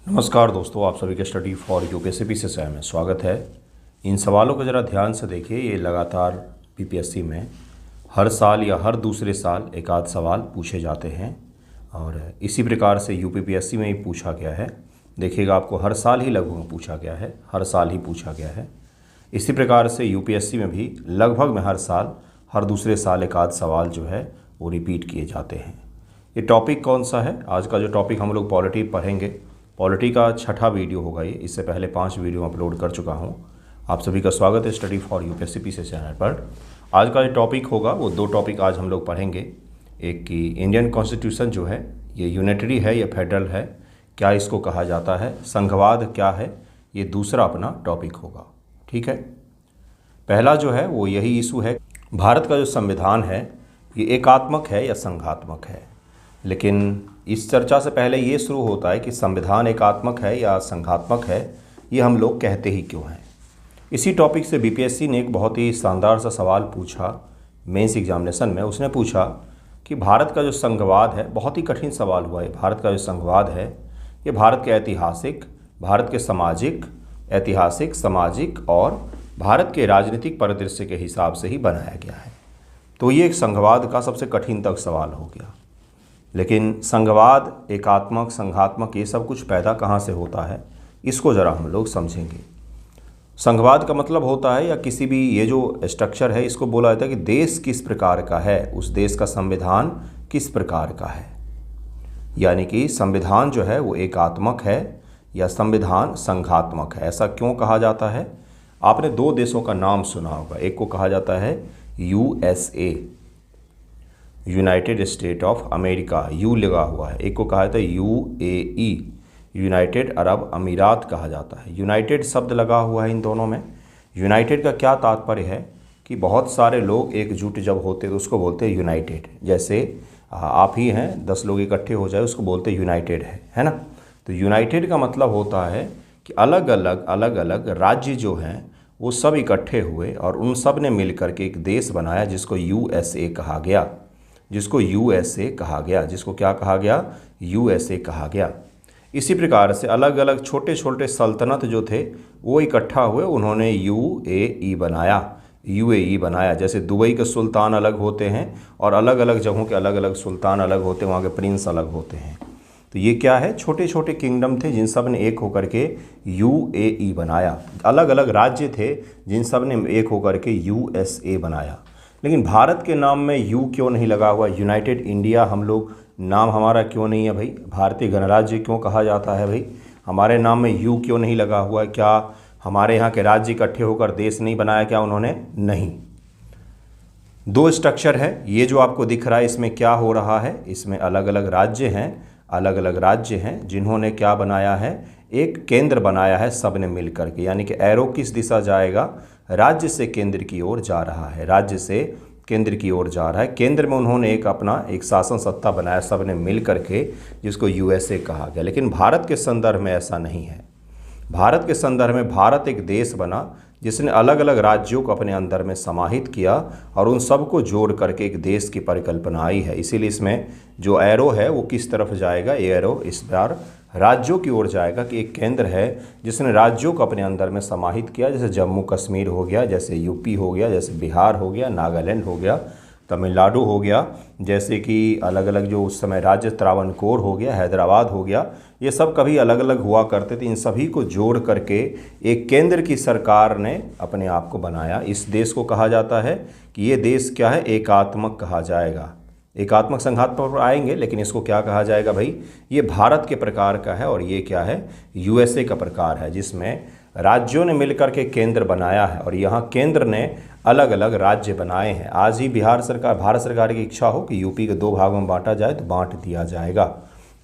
नमस्कार दोस्तों, आप सभी के स्टडी फॉर यूपीएससी से में स्वागत है। इन सवालों को ज़रा ध्यान से देखिए। ये लगातार पीपीएससी में हर साल या हर दूसरे साल एक आध सवाल पूछे जाते हैं और इसी प्रकार से यूपीपीएससी में ही पूछा गया है। देखिएगा, आपको हर साल ही लगभग पूछा गया है, हर साल ही पूछा गया है। इसी प्रकार से यूपीएससी में भी लगभग में हर साल हर दूसरे साल एक आध सवाल जो है वो रिपीट किए जाते हैं। ये टॉपिक कौन सा है? आज का जो टॉपिक हम लोग पॉलिटी पढ़ेंगे, पॉलिटी का छठा वीडियो होगा ये। इससे पहले 5 वीडियो अपलोड कर चुका हूँ। आप सभी का स्वागत है स्टडी फॉर यूपीएससी से चैनल पर। आज का जो टॉपिक होगा वो 2 टॉपिक आज हम लोग पढ़ेंगे। एक कि इंडियन कॉन्स्टिट्यूशन जो है ये यूनिटरी है या फेडरल है, क्या इसको कहा जाता है, संघवाद क्या है, ये दूसरा अपना टॉपिक होगा। ठीक है, पहला जो है वो यही इशू है, भारत का जो संविधान है ये एकात्मक है या संघात्मक है। लेकिन इस चर्चा से पहले ये शुरू होता है कि संविधान एकात्मक है या संघात्मक है, ये हम लोग कहते ही क्यों हैं। इसी टॉपिक से बीपीएससी ने एक बहुत ही शानदार सा सवाल पूछा मेंस एग्जामिनेशन में। उसने पूछा कि भारत का जो संघवाद है, बहुत ही कठिन सवाल हुआ है, भारत का जो संघवाद है ये भारत के ऐतिहासिक, भारत के सामाजिक, ऐतिहासिक, सामाजिक और भारत के राजनीतिक परिदृश्य के हिसाब से ही बनाया गया है। तो ये एक संघवाद का सबसे कठिन तक सवाल हो गया। लेकिन संघवाद, एकात्मक, संघात्मक, ये सब कुछ पैदा कहाँ से होता है, इसको ज़रा हम लोग समझेंगे। संघवाद का मतलब होता है, या किसी भी ये जो स्ट्रक्चर है इसको बोला जाता है कि देश किस प्रकार का है, उस देश का संविधान किस प्रकार का है। यानी कि संविधान जो है वो एकात्मक है या संविधान संघात्मक है। ऐसा क्यों कहा जाता है? आपने 2 देशों का नाम सुना होगा। एक को कहा जाता है USA, United state of America, you लगा हुआ है। एक को कहा जाता है यूएई, यूनाइटेड अरब अमीरात कहा जाता है। यूनाइटेड शब्द लगा हुआ है इन दोनों में। यूनाइटेड का क्या तात्पर्य है कि बहुत सारे लोग एकजुट जब होते तो उसको बोलते हैं यूनाइटेड। जैसे आप ही हैं, 10 लोग इकट्ठे हो जाए उसको बोलते हैं यूनाइटेड है ना। तो यूनाइटेड का मतलब होता है कि अलग अलग राज्य जो हैं वो सब इकट्ठे हुए और उन सब ने मिल करके एक देश बनाया जिसको यूएसए कहा गया, जिसको यूएसए कहा गया, जिसको क्या कहा गया, यूएसए कहा गया। इसी प्रकार से अलग अलग छोटे छोटे सल्तनत जो थे वो इकट्ठा हुए, उन्होंने यूएई बनाया, यूएई बनाया। जैसे दुबई के सुल्तान अलग होते हैं और अलग अलग जगहों के अलग अलग सुल्तान अलग होते हैं, वहाँ के प्रिंस अलग होते हैं। तो ये क्या है, छोटे छोटे किंगडम थे जिन सब ने एक होकर के यूएई बनाया। अलग अलग राज्य थे जिन सब ने एक होकर के यूएसए बनाया। लेकिन भारत के नाम में यू क्यों नहीं लगा हुआ? यूनाइटेड इंडिया हम लोग नाम हमारा क्यों नहीं है भाई? भारतीय गणराज्य क्यों कहा जाता है भाई? हमारे नाम में यू क्यों नहीं लगा हुआ? क्या हमारे यहाँ के राज्य इकट्ठे होकर देश नहीं बनाया क्या उन्होंने? नहीं। 2 स्ट्रक्चर है, ये जो आपको दिख रहा है इसमें क्या हो रहा है, इसमें अलग अलग राज्य हैं, अलग अलग राज्य हैं जिन्होंने क्या बनाया है, एक केंद्र बनाया है सब ने मिल करके। यानी कि एरो किस दिशा जाएगा? राज्य से केंद्र की ओर जा रहा है, राज्य से केंद्र की ओर जा रहा है। केंद्र में उन्होंने एक शासन सत्ता बनाया सब ने मिल करके, जिसको यूएसए कहा गया। लेकिन भारत के संदर्भ में ऐसा नहीं है। भारत के संदर्भ में भारत एक देश बना जिसने अलग अलग राज्यों को अपने अंदर में समाहित किया और उन सबको जोड़ करके एक देश की परिकल्पना आई है। इसीलिए इसमें जो एरो है वो किस तरफ जाएगा, ये एरो इस बार राज्यों की ओर जाएगा कि एक केंद्र है जिसने राज्यों को अपने अंदर में समाहित किया। जैसे जम्मू कश्मीर हो गया, जैसे यूपी हो गया, जैसे बिहार हो गया, नागालैंड हो गया, तमिलनाडु हो गया, जैसे कि अलग अलग जो उस समय राज्य त्रावणकोर हो गया, हैदराबाद हो गया, ये सब कभी अलग अलग हुआ करते थे। इन सभी को जोड़ करके एक केंद्र की सरकार ने अपने आप को बनाया। इस देश को कहा जाता है कि ये देश क्या है, एकात्मक कहा जाएगा। एकात्मक संघात्मक पर आएंगे, लेकिन इसको क्या कहा जाएगा भाई? ये भारत के प्रकार का है और ये क्या है, यूएसए का प्रकार है, जिसमें राज्यों ने मिलकर के केंद्र बनाया है और यहाँ केंद्र ने अलग अलग राज्य बनाए हैं। आज ही भारत सरकार की इच्छा हो कि यूपी के 2 भागों में बांटा जाए तो बांट दिया जाएगा।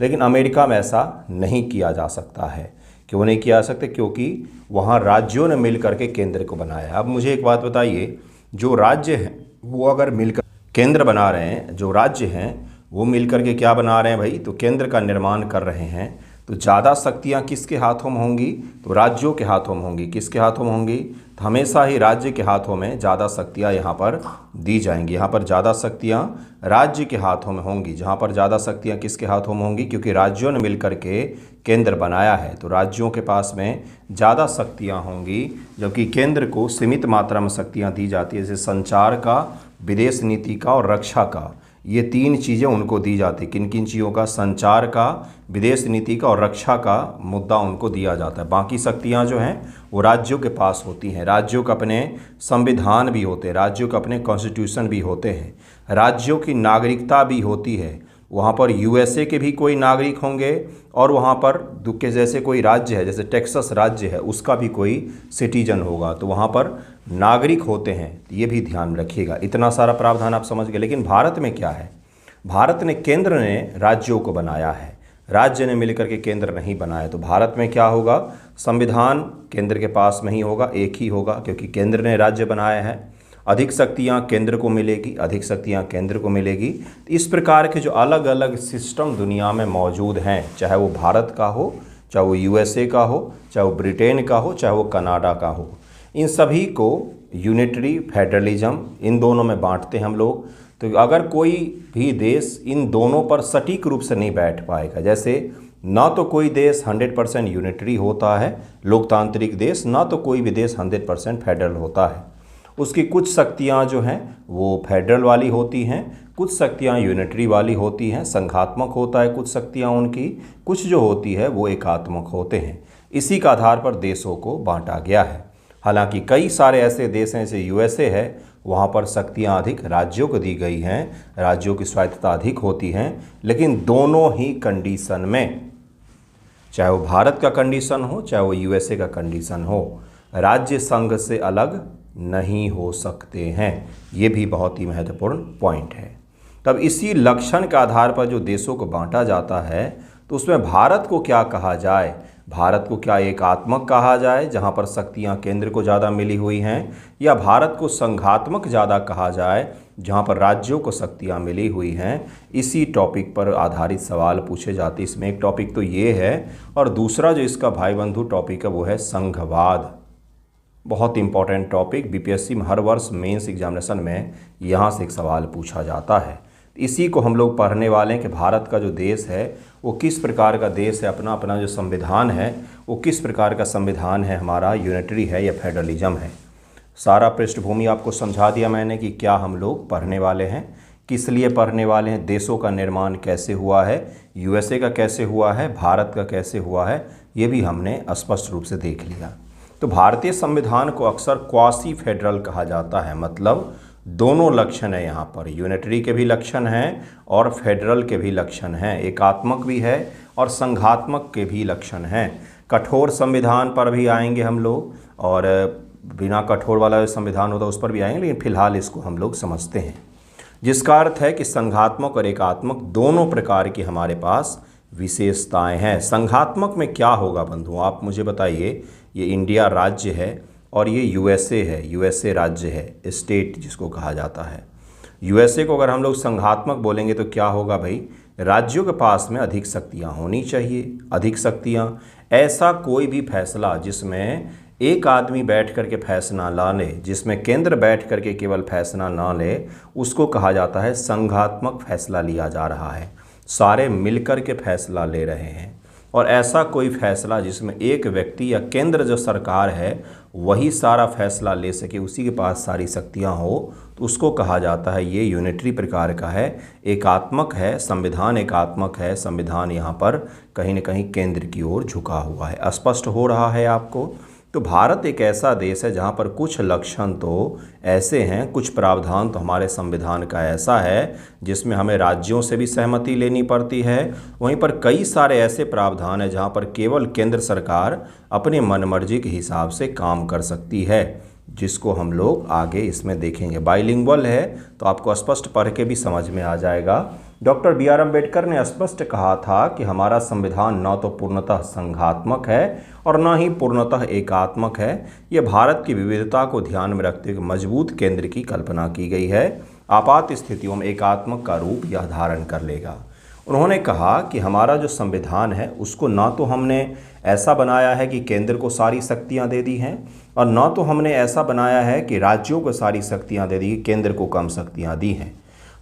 लेकिन अमेरिका में ऐसा नहीं किया जा सकता है। क्यों नहीं किया जा सकता? क्योंकि वहाँ राज्यों ने मिल करके केंद्र को बनाया। अब मुझे एक बात बताइए, जो राज्य हैं वो अगर मिलकर केंद्र बना रहे हैं, जो राज्य हैं वो मिलकर के क्या बना रहे हैं भाई? तो केंद्र का निर्माण कर रहे हैं। तो ज़्यादा शक्तियाँ किसके हाथों में होंगी? तो राज्यों के हाथों में होंगी। किसके हाथों में होंगी? तो हमेशा ही राज्य के हाथों में ज़्यादा शक्तियाँ यहाँ पर दी जाएंगी। यहाँ पर ज़्यादा शक्तियाँ राज्य के हाथों में होंगी। जहाँ पर ज़्यादा शक्तियाँ किसके हाथों में होंगी? क्योंकि राज्यों ने मिलकर के केंद्र बनाया है, तो राज्यों के पास में ज़्यादा शक्तियाँ होंगी, जबकि केंद्र को सीमित मात्रा में शक्तियाँ दी जाती है, जैसे संचार का, विदेश नीति का और रक्षा का। ये 3 चीज़ें उनको दी जाती। किन किन चीज़ों का? संचार का, विदेश नीति का और रक्षा का मुद्दा उनको दिया जाता है। बाकी शक्तियाँ जो हैं वो राज्यों के पास होती हैं। राज्यों के अपने संविधान भी होते हैं, राज्यों के अपने कॉन्स्टिट्यूशन भी होते हैं, राज्यों की नागरिकता भी होती है। वहाँ पर यूएसए के भी कोई नागरिक होंगे और वहाँ पर के जैसे कोई राज्य है, जैसे टेक्सास राज्य है, उसका भी कोई सिटीजन होगा, तो वहाँ पर नागरिक होते हैं। ये भी ध्यान रखिएगा। इतना सारा प्रावधान आप समझ गए। लेकिन भारत में क्या है? भारत ने, केंद्र ने राज्यों को बनाया है, राज्य ने मिलकर के केंद्र नहीं बनाया। तो भारत में क्या होगा? संविधान केंद्र के पास में ही होगा, एक ही होगा, क्योंकि केंद्र ने राज्य बनाया है। अधिक शक्तियाँ केंद्र को मिलेगी, अधिक शक्तियाँ केंद्र को मिलेगी। इस प्रकार के जो अलग अलग सिस्टम दुनिया में मौजूद हैं, चाहे वो भारत का हो, चाहे वो यूएसए का हो, चाहे वो ब्रिटेन का हो, चाहे वो कनाडा का हो, इन सभी को यूनिटरी फेडरलिज्म, इन दोनों में बांटते हैं हम लोग। तो अगर कोई भी देश इन दोनों पर सटीक रूप से नहीं बैठ पाएगा, जैसे ना तो कोई देश 100% यूनिटरी होता है, लोकतांत्रिक देश, ना तो कोई भी देश 100% फेडरल होता है। उसकी कुछ शक्तियाँ जो हैं वो फेडरल वाली होती हैं, कुछ शक्तियाँ यूनिटरी वाली होती हैं, संघात्मक होता है कुछ शक्तियाँ उनकी, कुछ जो होती है वो एकात्मक होते हैं। इसी के आधार पर देशों को बांटा गया है। हालांकि कई सारे ऐसे देश हैं, जैसे यूएसए है, वहाँ पर शक्तियाँ अधिक राज्यों को दी गई हैं, राज्यों की स्वायत्तता अधिक होती हैं। लेकिन दोनों ही कंडीशन में, चाहे वो भारत का कंडीशन हो, चाहे वो यूएसए का कंडीशन हो, राज्य संघ से अलग नहीं हो सकते हैं। ये भी बहुत ही महत्वपूर्ण पॉइंट है। तब इसी लक्षण के आधार पर जो देशों को बांटा जाता है, तो उसमें भारत को क्या कहा जाए? भारत को क्या एकात्मक कहा जाए, जहां पर शक्तियां केंद्र को ज़्यादा मिली हुई हैं, या भारत को संघात्मक ज़्यादा कहा जाए, जहां पर राज्यों को शक्तियां मिली हुई हैं? इसी टॉपिक पर आधारित सवाल पूछे जाते हैं। इसमें एक टॉपिक तो ये है, और दूसरा जो इसका भाई बंधु टॉपिक है वो है संघवाद। बहुत इंपॉर्टेंट टॉपिक, बीपीएससी में हर वर्ष मेंस एग्जामिनेशन में यहाँ से एक सवाल पूछा जाता है। इसी को हम लोग पढ़ने वाले हैं कि भारत का जो देश है वो किस प्रकार का देश है, अपना अपना जो संविधान है वो किस प्रकार का संविधान है, हमारा यूनिटरी है या फेडरलिज्म है। सारा पृष्ठभूमि आपको समझा दिया मैंने कि क्या हम लोग पढ़ने वाले हैं, किस लिए पढ़ने वाले हैं, देशों का निर्माण कैसे हुआ है, यूएसए का कैसे हुआ है, भारत का कैसे हुआ है, ये भी हमने स्पष्ट रूप से देख लिया। तो भारतीय संविधान को अक्सर क्वासी फेडरल कहा जाता है, मतलब दोनों लक्षण है यहाँ पर, यूनिटरी के भी लक्षण हैं और फेडरल के भी लक्षण हैं, एकात्मक भी है और संघात्मक के भी लक्षण हैं। कठोर संविधान पर भी आएंगे हम लोग, और बिना कठोर वाला जो संविधान होता है उस पर भी आएंगे, लेकिन फिलहाल इसको हम लोग समझते हैं। जिसका अर्थ है कि संघात्मक और एकात्मक दोनों प्रकार की हमारे पास विशेषताएं हैं। संघात्मक में क्या होगा बंधुओं, आप मुझे बताइए। ये इंडिया राज्य है और ये यूएसए है, यूएसए राज्य है, स्टेट जिसको कहा जाता है। यूएसए को अगर हम लोग संघात्मक बोलेंगे तो क्या होगा भाई? राज्यों के पास में अधिक शक्तियां होनी चाहिए, अधिक शक्तियां। ऐसा कोई भी फैसला जिसमें एक आदमी बैठ करके फैसला ना ले, जिसमें केंद्र बैठ करके केवल फैसला ना ले, उसको कहा जाता है संघात्मक फैसला लिया जा रहा है, सारे मिलकर के फैसला ले रहे हैं। और ऐसा कोई फैसला जिसमें एक व्यक्ति या केंद्र जो सरकार है वही सारा फैसला ले सके, उसी के पास सारी शक्तियां हो, तो उसको कहा जाता है ये यूनिटरी प्रकार का है, एकात्मक है, संविधान एकात्मक है। संविधान यहाँ पर कहीं न कहीं केंद्र की ओर झुका हुआ है। स्पष्ट हो रहा है आपको? तो भारत एक ऐसा देश है जहाँ पर कुछ लक्षण तो ऐसे हैं, कुछ प्रावधान तो हमारे संविधान का ऐसा है जिसमें हमें राज्यों से भी सहमति लेनी पड़ती है। वहीं पर कई सारे ऐसे प्रावधान हैं जहाँ पर केवल केंद्र सरकार अपने मनमर्जी के हिसाब से काम कर सकती है, जिसको हम लोग आगे इसमें देखेंगे। बाइलिंगुअल है तो आपको स्पष्ट पढ़ के भी समझ में आ जाएगा। डॉक्टर बी आर अम्बेडकर ने स्पष्ट कहा था कि हमारा संविधान न तो पूर्णतः संघात्मक है और न ही पूर्णतः एकात्मक है। यह भारत की विविधता को ध्यान में रखते हुए मजबूत केंद्र की कल्पना की गई है। आपात स्थितियों में एकात्मक का रूप यह धारण कर लेगा। उन्होंने कहा कि हमारा जो संविधान है उसको ना तो हमने ऐसा बनाया है कि केंद्र को सारी शक्तियां दे दी हैं, और ना तो हमने ऐसा बनाया है कि राज्यों को सारी शक्तियां दे दी, केंद्र को कम शक्तियां दी हैं।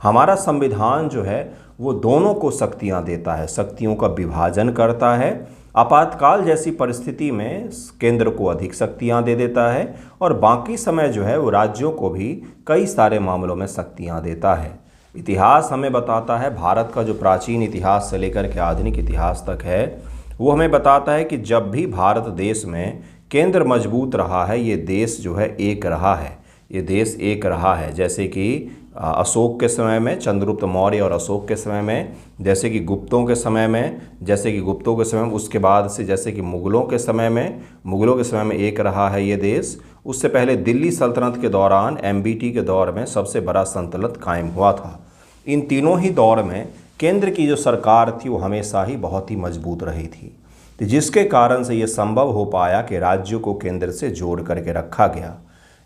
हमारा संविधान जो है वो दोनों को शक्तियां देता है, शक्तियों का विभाजन करता है। आपातकाल जैसी परिस्थिति में केंद्र को अधिक शक्तियां दे देता है, और बाकी समय जो है वो राज्यों को भी कई सारे मामलों में शक्तियां देता है। इतिहास हमें बताता है, भारत का जो प्राचीन इतिहास से लेकर के आधुनिक इतिहास तक है, वो हमें बताता है कि जब भी भारत देश में केंद्र मजबूत रहा है, ये देश जो है एक रहा है, ये देश एक रहा है। जैसे कि अशोक के समय में, चंद्रगुप्त मौर्य और अशोक के समय में, जैसे कि गुप्तों के समय में, उसके बाद से जैसे कि मुग़लों के समय में एक रहा है ये देश। उससे पहले दिल्ली सल्तनत के दौरान, एमबीटी के दौर में सबसे बड़ा सल्तनत कायम हुआ था। इन तीनों ही दौर में केंद्र की जो सरकार थी वो हमेशा ही बहुत ही मजबूत रही थी, तो जिसके कारण से ये संभव हो पाया कि राज्यों को केंद्र से जोड़ करके रखा गया।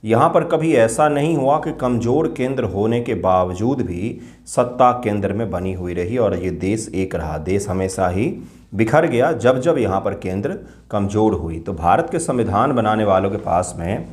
यहाँ पर कभी ऐसा नहीं हुआ कि कमज़ोर केंद्र होने के बावजूद भी सत्ता केंद्र में बनी हुई रही और ये देश एक रहा। देश हमेशा ही बिखर गया जब जब यहाँ पर केंद्र कमज़ोर हुई। तो भारत के संविधान बनाने वालों के पास में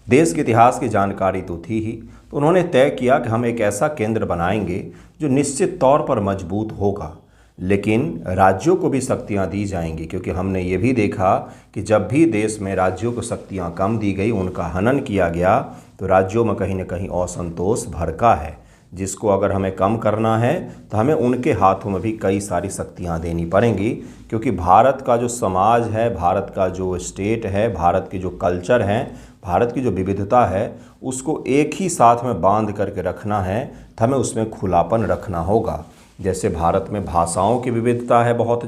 देश के इतिहास की जानकारी तो थी ही, तो उन्होंने तय किया कि हम एक ऐसा केंद्र बनाएंगे जो निश्चित तौर पर मजबूत होगा, लेकिन राज्यों को भी शक्तियां दी जाएंगी, क्योंकि हमने ये भी देखा कि जब भी देश में राज्यों को शक्तियां कम दी गई, उनका हनन किया गया, तो राज्यों में कहीं न कहीं असंतोष भड़का है, जिसको अगर हमें कम करना है तो हमें उनके हाथों में भी कई सारी शक्तियां देनी पड़ेंगी। क्योंकि भारत का जो समाज है, भारत का जो स्टेट है, भारत के जो कल्चर हैं, भारत की जो विविधता है, उसको एक ही साथ में बांध करके रखना है, तो हमें उसमें खुलापन रखना होगा। जैसे भारत में भाषाओं की विविधता है, बहुत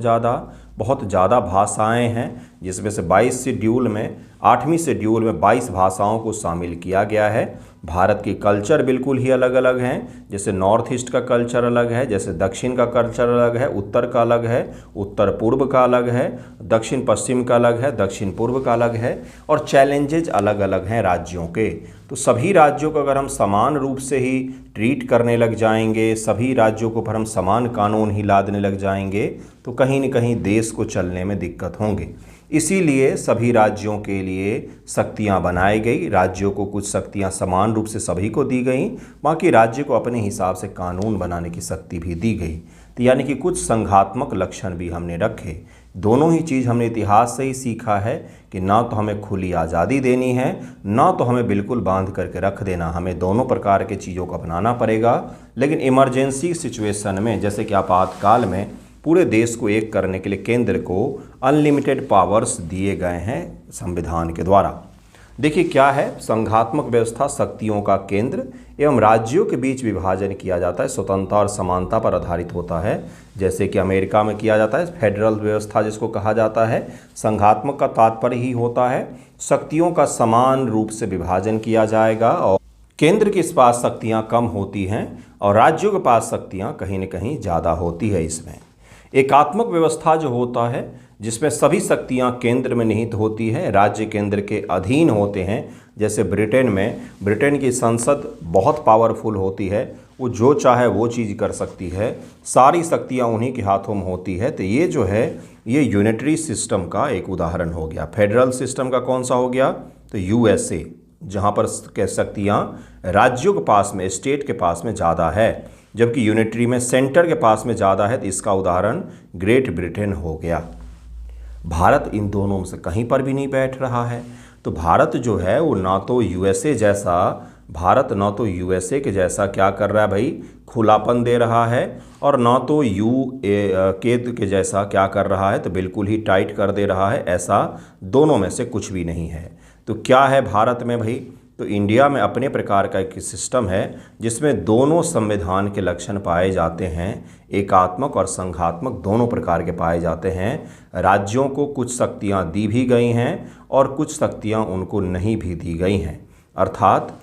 ज़्यादा भाषाएं हैं, जिसमें से 22 शेड्यूल में 8वीं शेड्यूल में 22 भाषाओं को शामिल किया गया है। भारत की कल्चर बिल्कुल ही अलग अलग हैं, जैसे नॉर्थ ईस्ट का कल्चर अलग है, जैसे दक्षिण का कल्चर अलग है, उत्तर का अलग है, उत्तर पूर्व का अलग है, दक्षिण पश्चिम का अलग है, दक्षिण पूर्व का अलग है, और चैलेंजेज अलग अलग हैं राज्यों के। तो सभी राज्यों को अगर हम समान रूप से ही ट्रीट करने लग जाएंगे, सभी राज्यों को पर हम समान कानून ही लादने लग जाएंगे, तो कहीं न कहीं देश को चलने में दिक्कत होंगे। इसीलिए सभी राज्यों के लिए शक्तियां बनाई गई, राज्यों को कुछ शक्तियां समान रूप से सभी को दी गई, बाकी राज्य को अपने हिसाब से कानून बनाने की शक्ति भी दी गई। तो यानी कि कुछ संघात्मक लक्षण भी हमने रखे। दोनों ही चीज़ हमने इतिहास से ही सीखा है कि ना तो हमें खुली आज़ादी देनी है, ना तो हमें बिल्कुल बांध करके रख देना। हमें दोनों प्रकार के चीज़ों को अपनाना पड़ेगा। लेकिन इमरजेंसी सिचुएशन में, जैसे कि आपातकाल में, पूरे देश को एक करने के लिए केंद्र को अनलिमिटेड पावर्स दिए गए हैं संविधान के द्वारा। देखिए क्या है, संघात्मक व्यवस्था शक्तियों का केंद्र एवं राज्यों के बीच विभाजन किया जाता है, स्वतंत्रता और समानता पर आधारित होता है। जैसे कि अमेरिका में किया जाता है फेडरल व्यवस्था जिसको कहा जाता है। संघात्मक का तात्पर्य ही होता है शक्तियों का समान रूप से विभाजन किया जाएगा, और केंद्र के पास शक्तियाँ कम होती हैं और राज्यों के पास शक्तियाँ कहीं न कहीं ज़्यादा होती है। इसमें एकात्मक व्यवस्था जो होता है, जिसमें सभी शक्तियां केंद्र में निहित होती है, राज्य केंद्र के अधीन होते हैं। जैसे ब्रिटेन की संसद बहुत पावरफुल होती है, वो जो चाहे वो चीज़ कर सकती है, सारी शक्तियां उन्हीं के हाथों में होती है। तो ये जो है ये यूनिटरी सिस्टम का एक उदाहरण हो गया। फेडरल सिस्टम का कौन सा हो गया, तो यूएसए, जहाँ पर शक्तियाँ राज्यों के पास में, स्टेट के पास में ज़्यादा है, जबकि यूनिटरी में सेंटर के पास में ज़्यादा है। तो इसका उदाहरण ग्रेट ब्रिटेन हो गया। भारत इन दोनों में से कहीं पर भी नहीं बैठ रहा है। तो भारत जो है वो ना तो यूएसए के जैसा क्या कर रहा है भाई, खुलापन दे रहा है, और ना तो यूके के जैसा क्या कर रहा है, तो बिल्कुल ही टाइट कर दे रहा है। ऐसा दोनों में से कुछ भी नहीं है। तो क्या है भारत में भाई, तो इंडिया में अपने प्रकार का एक सिस्टम है जिसमें दोनों संविधान के लक्षण पाए जाते हैं, एकात्मक और संघात्मक दोनों प्रकार के पाए जाते हैं। राज्यों को कुछ शक्तियां दी भी गई हैं और कुछ शक्तियां उनको नहीं भी दी गई हैं। अर्थात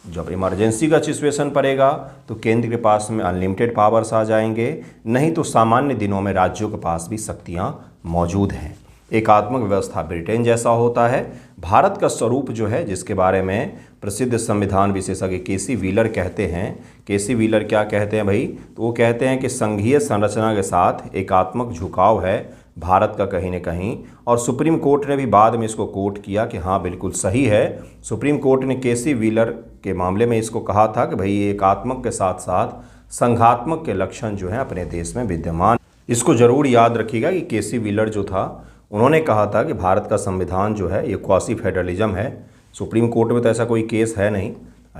जब इमरजेंसी का सिचुएशन पड़ेगा तो केंद्र के पास में अनलिमिटेड पावर्स आ जाएंगे, नहीं तो सामान्य दिनों में राज्यों के पास भी शक्तियाँ मौजूद हैं। एकात्मक व्यवस्था ब्रिटेन जैसा होता है। भारत का स्वरूप जो है, जिसके बारे में प्रसिद्ध संविधान विशेषज्ञ केसी व्हीलर कहते हैं, केसी व्हीलर क्या कहते हैं भाई, तो वो कहते हैं कि संघीय संरचना के साथ एकात्मक झुकाव है भारत का कहीं न कहीं। और सुप्रीम कोर्ट ने भी बाद में इसको कोट किया कि हाँ बिल्कुल सही है। सुप्रीम कोर्ट ने केसी व्हीलर के मामले में इसको कहा था कि भाई ये एकात्मक के साथ साथ संघात्मक के लक्षण जो हैं अपने देश में विद्यमान। इसको ज़रूर याद रखिएगा कि केसी व्हीलर जो था, उन्होंने कहा था कि भारत का संविधान जो है ये क्वासी फेडरलिज्म है। सुप्रीम कोर्ट में तो ऐसा कोई केस है नहीं,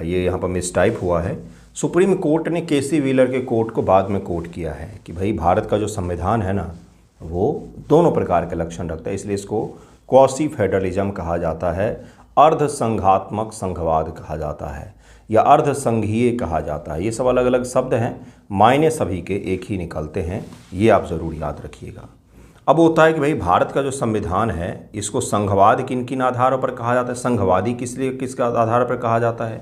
ये यहाँ पर मिसटाइप हुआ है। सुप्रीम कोर्ट ने केसी व्हीलर के कोर्ट को बाद में कोट किया है कि भाई भारत का जो संविधान है ना, वो दोनों प्रकार के लक्षण रखता है, इसलिए इसको क्वासी फेडरलिज्म कहा जाता है, अर्ध संघात्मक संघवाद कहा जाता है या अर्ध संघीय कहा जाता है। ये सब अलग अलग शब्द हैं, मायने सभी के एक ही निकलते हैं, ये आप ज़रूर याद रखिएगा। अब होता है कि भाई भारत का जो संविधान है इसको संघवाद किन किन आधारों पर कहा जाता है, संघवादी किसके आधार पर कहा जाता है,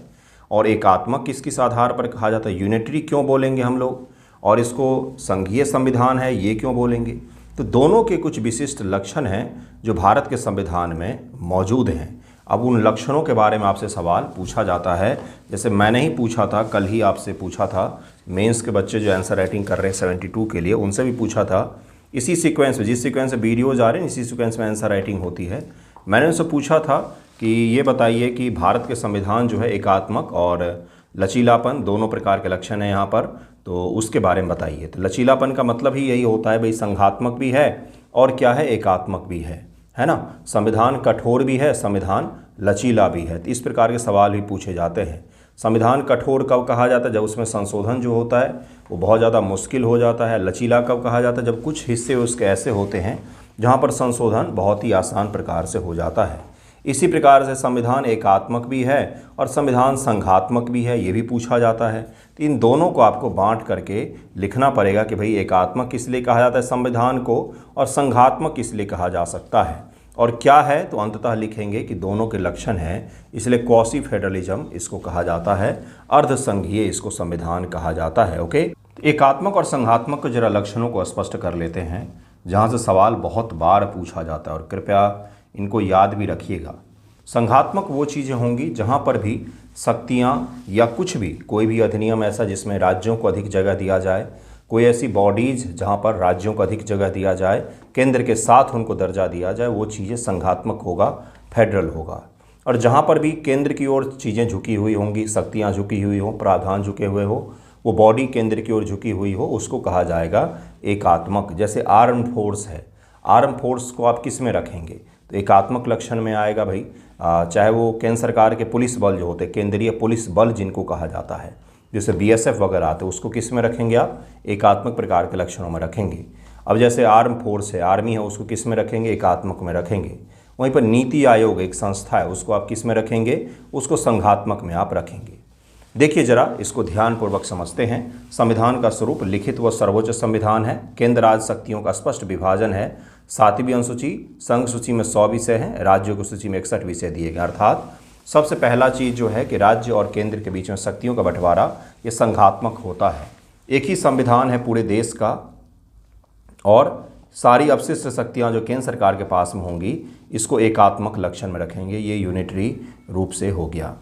और एकात्मक किस आधार पर कहा जाता है, यूनिटरी क्यों बोलेंगे हम लोग, और इसको संघीय संविधान है ये क्यों बोलेंगे। तो दोनों के कुछ विशिष्ट लक्षण हैं जो भारत के संविधान में मौजूद हैं। अब उन लक्षणों के बारे में आपसे सवाल पूछा जाता है, जैसे मैंने ही पूछा था, कल ही आपसे पूछा था, मेंस के बच्चे जो आंसर राइटिंग कर रहे हैं 72 के लिए, उनसे भी पूछा था इसी सीक्वेंस में, जिस सीक्वेंस में वीडियोज आ रहे हैं इसी सीक्वेंस में आंसर राइटिंग होती है। मैंने उनसे पूछा था कि ये बताइए कि भारत के संविधान जो है एकात्मक और लचीलापन दोनों प्रकार के लक्षण हैं यहाँ पर, तो उसके बारे में बताइए। तो लचीलापन का मतलब ही यही होता है भाई, संघात्मक भी है और क्या है, एकात्मक भी है ना। संविधान कठोर भी है, संविधान लचीला भी है। तो इस प्रकार के सवाल भी पूछे जाते हैं। संविधान कठोर कब कहा जाता है, जब उसमें संशोधन जो होता है वो बहुत ज़्यादा मुश्किल हो जाता है। लचीला कब कहा जाता है, जब कुछ हिस्से उसके ऐसे होते हैं जहाँ पर संशोधन बहुत ही आसान प्रकार से हो जाता है। इसी प्रकार से संविधान एकात्मक भी है और संविधान संघात्मक भी है, ये भी पूछा जाता है। तो इन दोनों को आपको बांट करके लिखना पड़ेगा कि भाई एकात्मक किस लिए कहा जाता है संविधान को और संघात्मक किस लिए कहा जा सकता है और क्या है, तो अंततः लिखेंगे कि दोनों के लक्षण हैं, इसलिए क्वासी फेडरलिज्म इसको कहा जाता है, अर्ध संघीय इसको संविधान कहा जाता है। ओके, एकात्मक और संघात्मक के जरा लक्षणों को स्पष्ट कर लेते हैं, जहाँ से सवाल बहुत बार पूछा जाता है और कृपया इनको याद भी रखिएगा। संघात्मक वो चीज़ें होंगी जहाँ पर भी शक्तियाँ या कुछ भी, कोई भी अधिनियम ऐसा जिसमें राज्यों को अधिक जगह दिया जाए, कोई ऐसी बॉडीज़ जहाँ पर राज्यों को अधिक जगह दिया जाए, केंद्र के साथ उनको दर्जा दिया जाए, वो चीज़ें संघात्मक होगा, फेडरल होगा। और जहाँ पर भी केंद्र की ओर चीज़ें झुकी हुई होंगी, शक्तियाँ झुकी हुई हो, प्रावधान झुके हुए हो, वो बॉडी केंद्र की ओर झुकी हुई हो, उसको कहा जाएगा एकात्मक। जैसे आर्म फोर्स है, आर्म फोर्स को आप किस में रखेंगे, तो एकात्मक लक्षण में आएगा भाई। चाहे वो केंद्र सरकार के पुलिस बल जो होते हैं, केंद्रीय पुलिस बल जिनको कहा जाता है, जैसे BSF वगैरह आते हैं, उसको किस में रखेंगे आप, एकात्मक प्रकार के लक्षणों में रखेंगे। अब जैसे आर्म फोर्स है, आर्मी है, उसको किस में रखेंगे, एकात्मक में रखेंगे। वहीं पर नीति आयोग एक संस्था है, उसको आप किस में रखेंगे, उसको संघात्मक में आप रखेंगे। देखिए जरा इसको ध्यानपूर्वक समझते हैं। संविधान का स्वरूप लिखित व सर्वोच्च संविधान है, केंद्र राज्य शक्तियों का स्पष्ट विभाजन है, 7वीं अनुसूची, संघ सूची में 100 विषय हैं, राज्यों की सूची में 61 विषय दिए गए। अर्थात सबसे पहला चीज़ जो है कि राज्य और केंद्र के बीच में शक्तियों का बंटवारा ये संघात्मक होता है। एक ही संविधान है पूरे देश का और सारी अवशिष्ट शक्तियाँ जो केंद्र सरकार के पास में होंगी, इसको एकात्मक लक्षण में रखेंगे, ये यूनिटरी रूप से हो गया।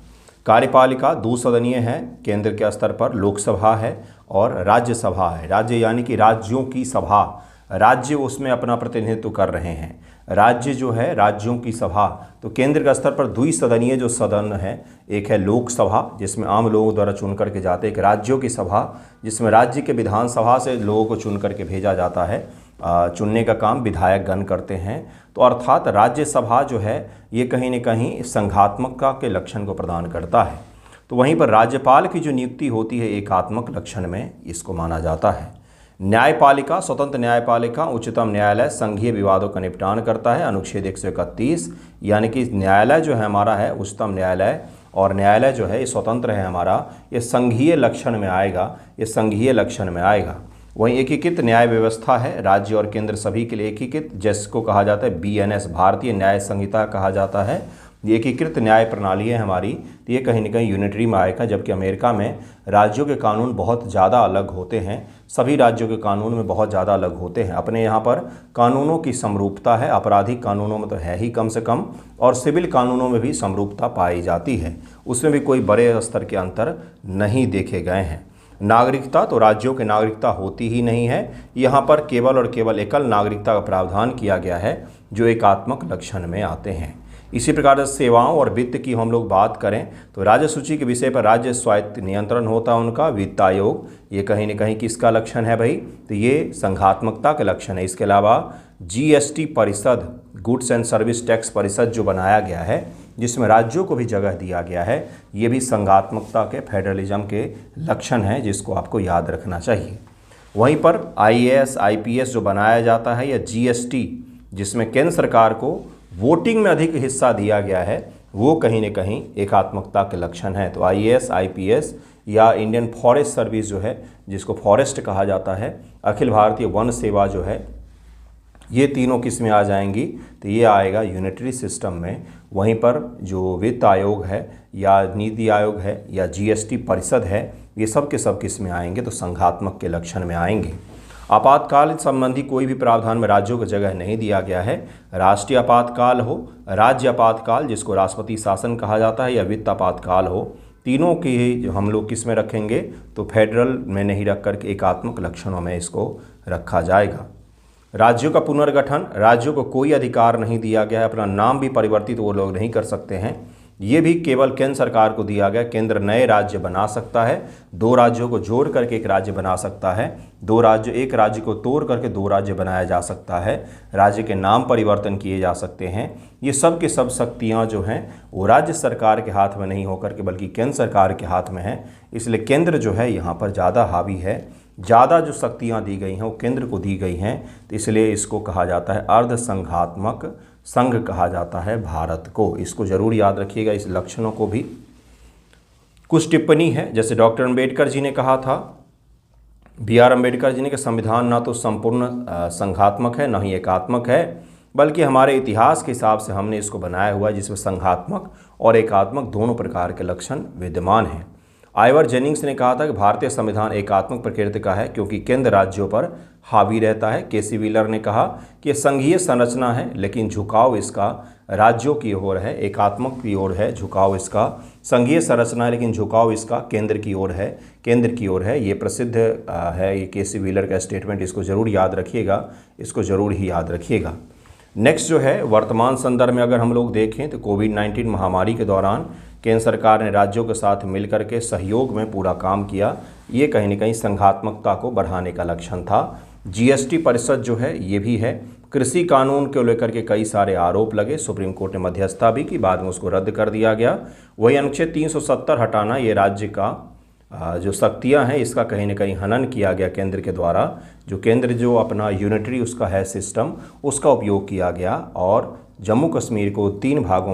कार्यपालिका द्विसदनीय है, केंद्र के स्तर पर लोकसभा है और राज्यसभा है। राज्य यानी कि राज्यों की सभा, राज्य उसमें अपना प्रतिनिधित्व कर रहे हैं। राज्य जो है राज्यों की सभा, तो केंद्र का स्तर पर द्विसदनीय जो सदन है, एक है लोकसभा जिसमें आम लोगों द्वारा चुन करके जाते हैं, एक राज्यों की सभा जिसमें राज्य के विधानसभा से लोगों को चुन करके भेजा जाता है, चुनने का काम विधायक गण करते हैं। तो अर्थात राज्यसभा जो है ये कहीं न कहीं संघात्मकता के लक्षण को प्रदान करता है। तो वहीं पर राज्यपाल की जो नियुक्ति होती है एकात्मक लक्षण में इसको माना जाता है। न्यायपालिका, स्वतंत्र न्यायपालिका उच्चतम न्यायालय संघीय विवादों का निपटान करता है, अनुच्छेद 131, यानी कि न्यायालय जो है हमारा है उच्चतम न्यायालय, और न्यायालय जो है ये स्वतंत्र है हमारा, ये संघीय लक्षण में आएगा, ये संघीय लक्षण में आएगा। वहीं एकीकृत न्याय व्यवस्था है, राज्य और केंद्र सभी के लिए एकीकृत, जिसको कहा जाता है BNS, भारतीय न्याय संहिता कहा जाता है, ये एकीकृत न्याय प्रणाली है हमारी, तो ये कहीं ना कहीं यूनिटरी में आएगा। जबकि अमेरिका में राज्यों के कानून बहुत ज़्यादा अलग होते हैं, सभी राज्यों के कानून में बहुत ज़्यादा अलग होते हैं। अपने यहाँ पर कानूनों की समरूपता है, आपराधिक कानूनों में तो है ही कम से कम, और सिविल कानूनों में भी समरूपता पाई जाती है, उसमें भी कोई बड़े स्तर के अंतर नहीं देखे गए हैं। नागरिकता तो राज्यों की नागरिकता होती ही नहीं है, यहाँ पर केवल और केवल एकल नागरिकता का प्रावधान किया गया है जो एकात्मक लक्षण में आते हैं। इसी प्रकार से सेवाओं और वित्त की हम लोग बात करें तो राज्य सूची के विषय पर राज्य स्वायत्त नियंत्रण होता है उनका। वित्त आयोग ये कहीं न कहीं किसका लक्षण है भाई, तो ये संघात्मकता के लक्षण है। इसके अलावा जीएसटी परिषद, गुड्स एंड सर्विस टैक्स परिषद जो बनाया गया है, जिसमें राज्यों को भी जगह दिया गया है, ये भी संघात्मकता के, फेडरलिज्म के लक्षण हैं, जिसको आपको याद रखना चाहिए। वहीं पर आईएएस आईपीएस जो बनाया जाता है, या जीएसटी जिसमें केंद्र सरकार को वोटिंग में अधिक हिस्सा दिया गया है, वो कहीं न कहीं एकात्मकता के लक्षण है। तो आईएएस आईपीएस या इंडियन फॉरेस्ट सर्विस जो है, जिसको फॉरेस्ट कहा जाता है, अखिल भारतीय वन सेवा जो है, ये तीनों किस में आ जाएंगी, तो ये आएगा यूनिटरी सिस्टम में। वहीं पर जो वित्त आयोग है या नीति आयोग है या जीएसटी परिषद है, ये सब के सब किस में आएंगे, तो संघात्मक के लक्षण में आएंगे। आपातकाल संबंधी कोई भी प्रावधान में राज्यों को जगह नहीं दिया गया है। राष्ट्रीय आपातकाल हो, राज्य आपातकाल जिसको राष्ट्रपति शासन कहा जाता है, या वित्त आपातकाल हो, तीनों की जो हम लोग किस में रखेंगे, तो फेडरल में नहीं रख कर के एकात्मक लक्षणों में इसको रखा जाएगा। राज्यों का पुनर्गठन, राज्यों को कोई अधिकार नहीं दिया गया है, अपना नाम भी परिवर्तित वो लोग नहीं कर सकते हैं, ये भी केवल केंद्र सरकार को दिया गया। केंद्र नए राज्य बना सकता है, 2 राज्यों को जोड़ करके एक राज्य बना सकता है, 2 राज्य, एक राज्य को तोड़ करके 2 राज्य बनाया जा सकता है, राज्य के नाम परिवर्तन किए जा सकते हैं। ये सब के सब शक्तियाँ जो हैं वो राज्य सरकार के हाथ में नहीं होकर के बल्कि केंद्र सरकार के हाथ में है। इसलिए केंद्र जो है यहाँ पर ज़्यादा हावी है, ज़्यादा जो शक्तियाँ दी गई हैं वो केंद्र को दी गई हैं, तो इसलिए इसको कहा जाता है अर्ध संघात्मक संघ कहा जाता है भारत को। इसको जरूर याद रखिएगा, इस लक्षणों को भी। कुछ टिप्पणी है, जैसे डॉक्टर अंबेडकर जी ने कहा था, BR अम्बेडकर जी ने, कि संविधान ना तो संपूर्ण संघात्मक है, ना ही एकात्मक है, बल्कि हमारे इतिहास के हिसाब से हमने इसको बनाया हुआ है, जिसमें संघात्मक और एकात्मक दोनों प्रकार के लक्षण विद्यमान हैं। आइवर जेनिंग्स ने कहा था कि भारतीय संविधान एकात्मक प्रकृति का है क्योंकि केंद्र राज्यों पर हावी रहता है। केसी व्हीलर ने कहा कि यह संघीय संरचना है लेकिन झुकाव इसका राज्यों की ओर है, एकात्मक की ओर है, झुकाव इसका संघीय संरचना है लेकिन झुकाव इसका केंद्र की ओर है, केंद्र की ओर है। ये प्रसिद्ध है, ये केसी व्हीलर का स्टेटमेंट, इसको ज़रूर याद रखिएगा, इसको ज़रूर ही याद रखिएगा। नेक्स्ट जो है, वर्तमान संदर्भ में अगर हम लोग देखें तो कोविड-19 महामारी के दौरान केंद्र सरकार ने राज्यों के साथ मिलकर के सहयोग में पूरा काम किया। ये कहीं न कहीं संघात्मकता को बढ़ाने का लक्षण था। जीएसटी परिषद जो है ये भी है। कृषि कानून को लेकर के कई सारे आरोप लगे, सुप्रीम कोर्ट ने मध्यस्थता भी की, बाद में उसको रद्द कर दिया गया। वही अनुच्छेद 370 हटाना, ये राज्य का जो शक्तियाँ हैं इसका कहीं न कहीं हनन किया गया केंद्र के द्वारा। जो केंद्र जो अपना यूनिटरी उसका है सिस्टम, उसका उपयोग किया गया और जम्मू कश्मीर को 2 भागों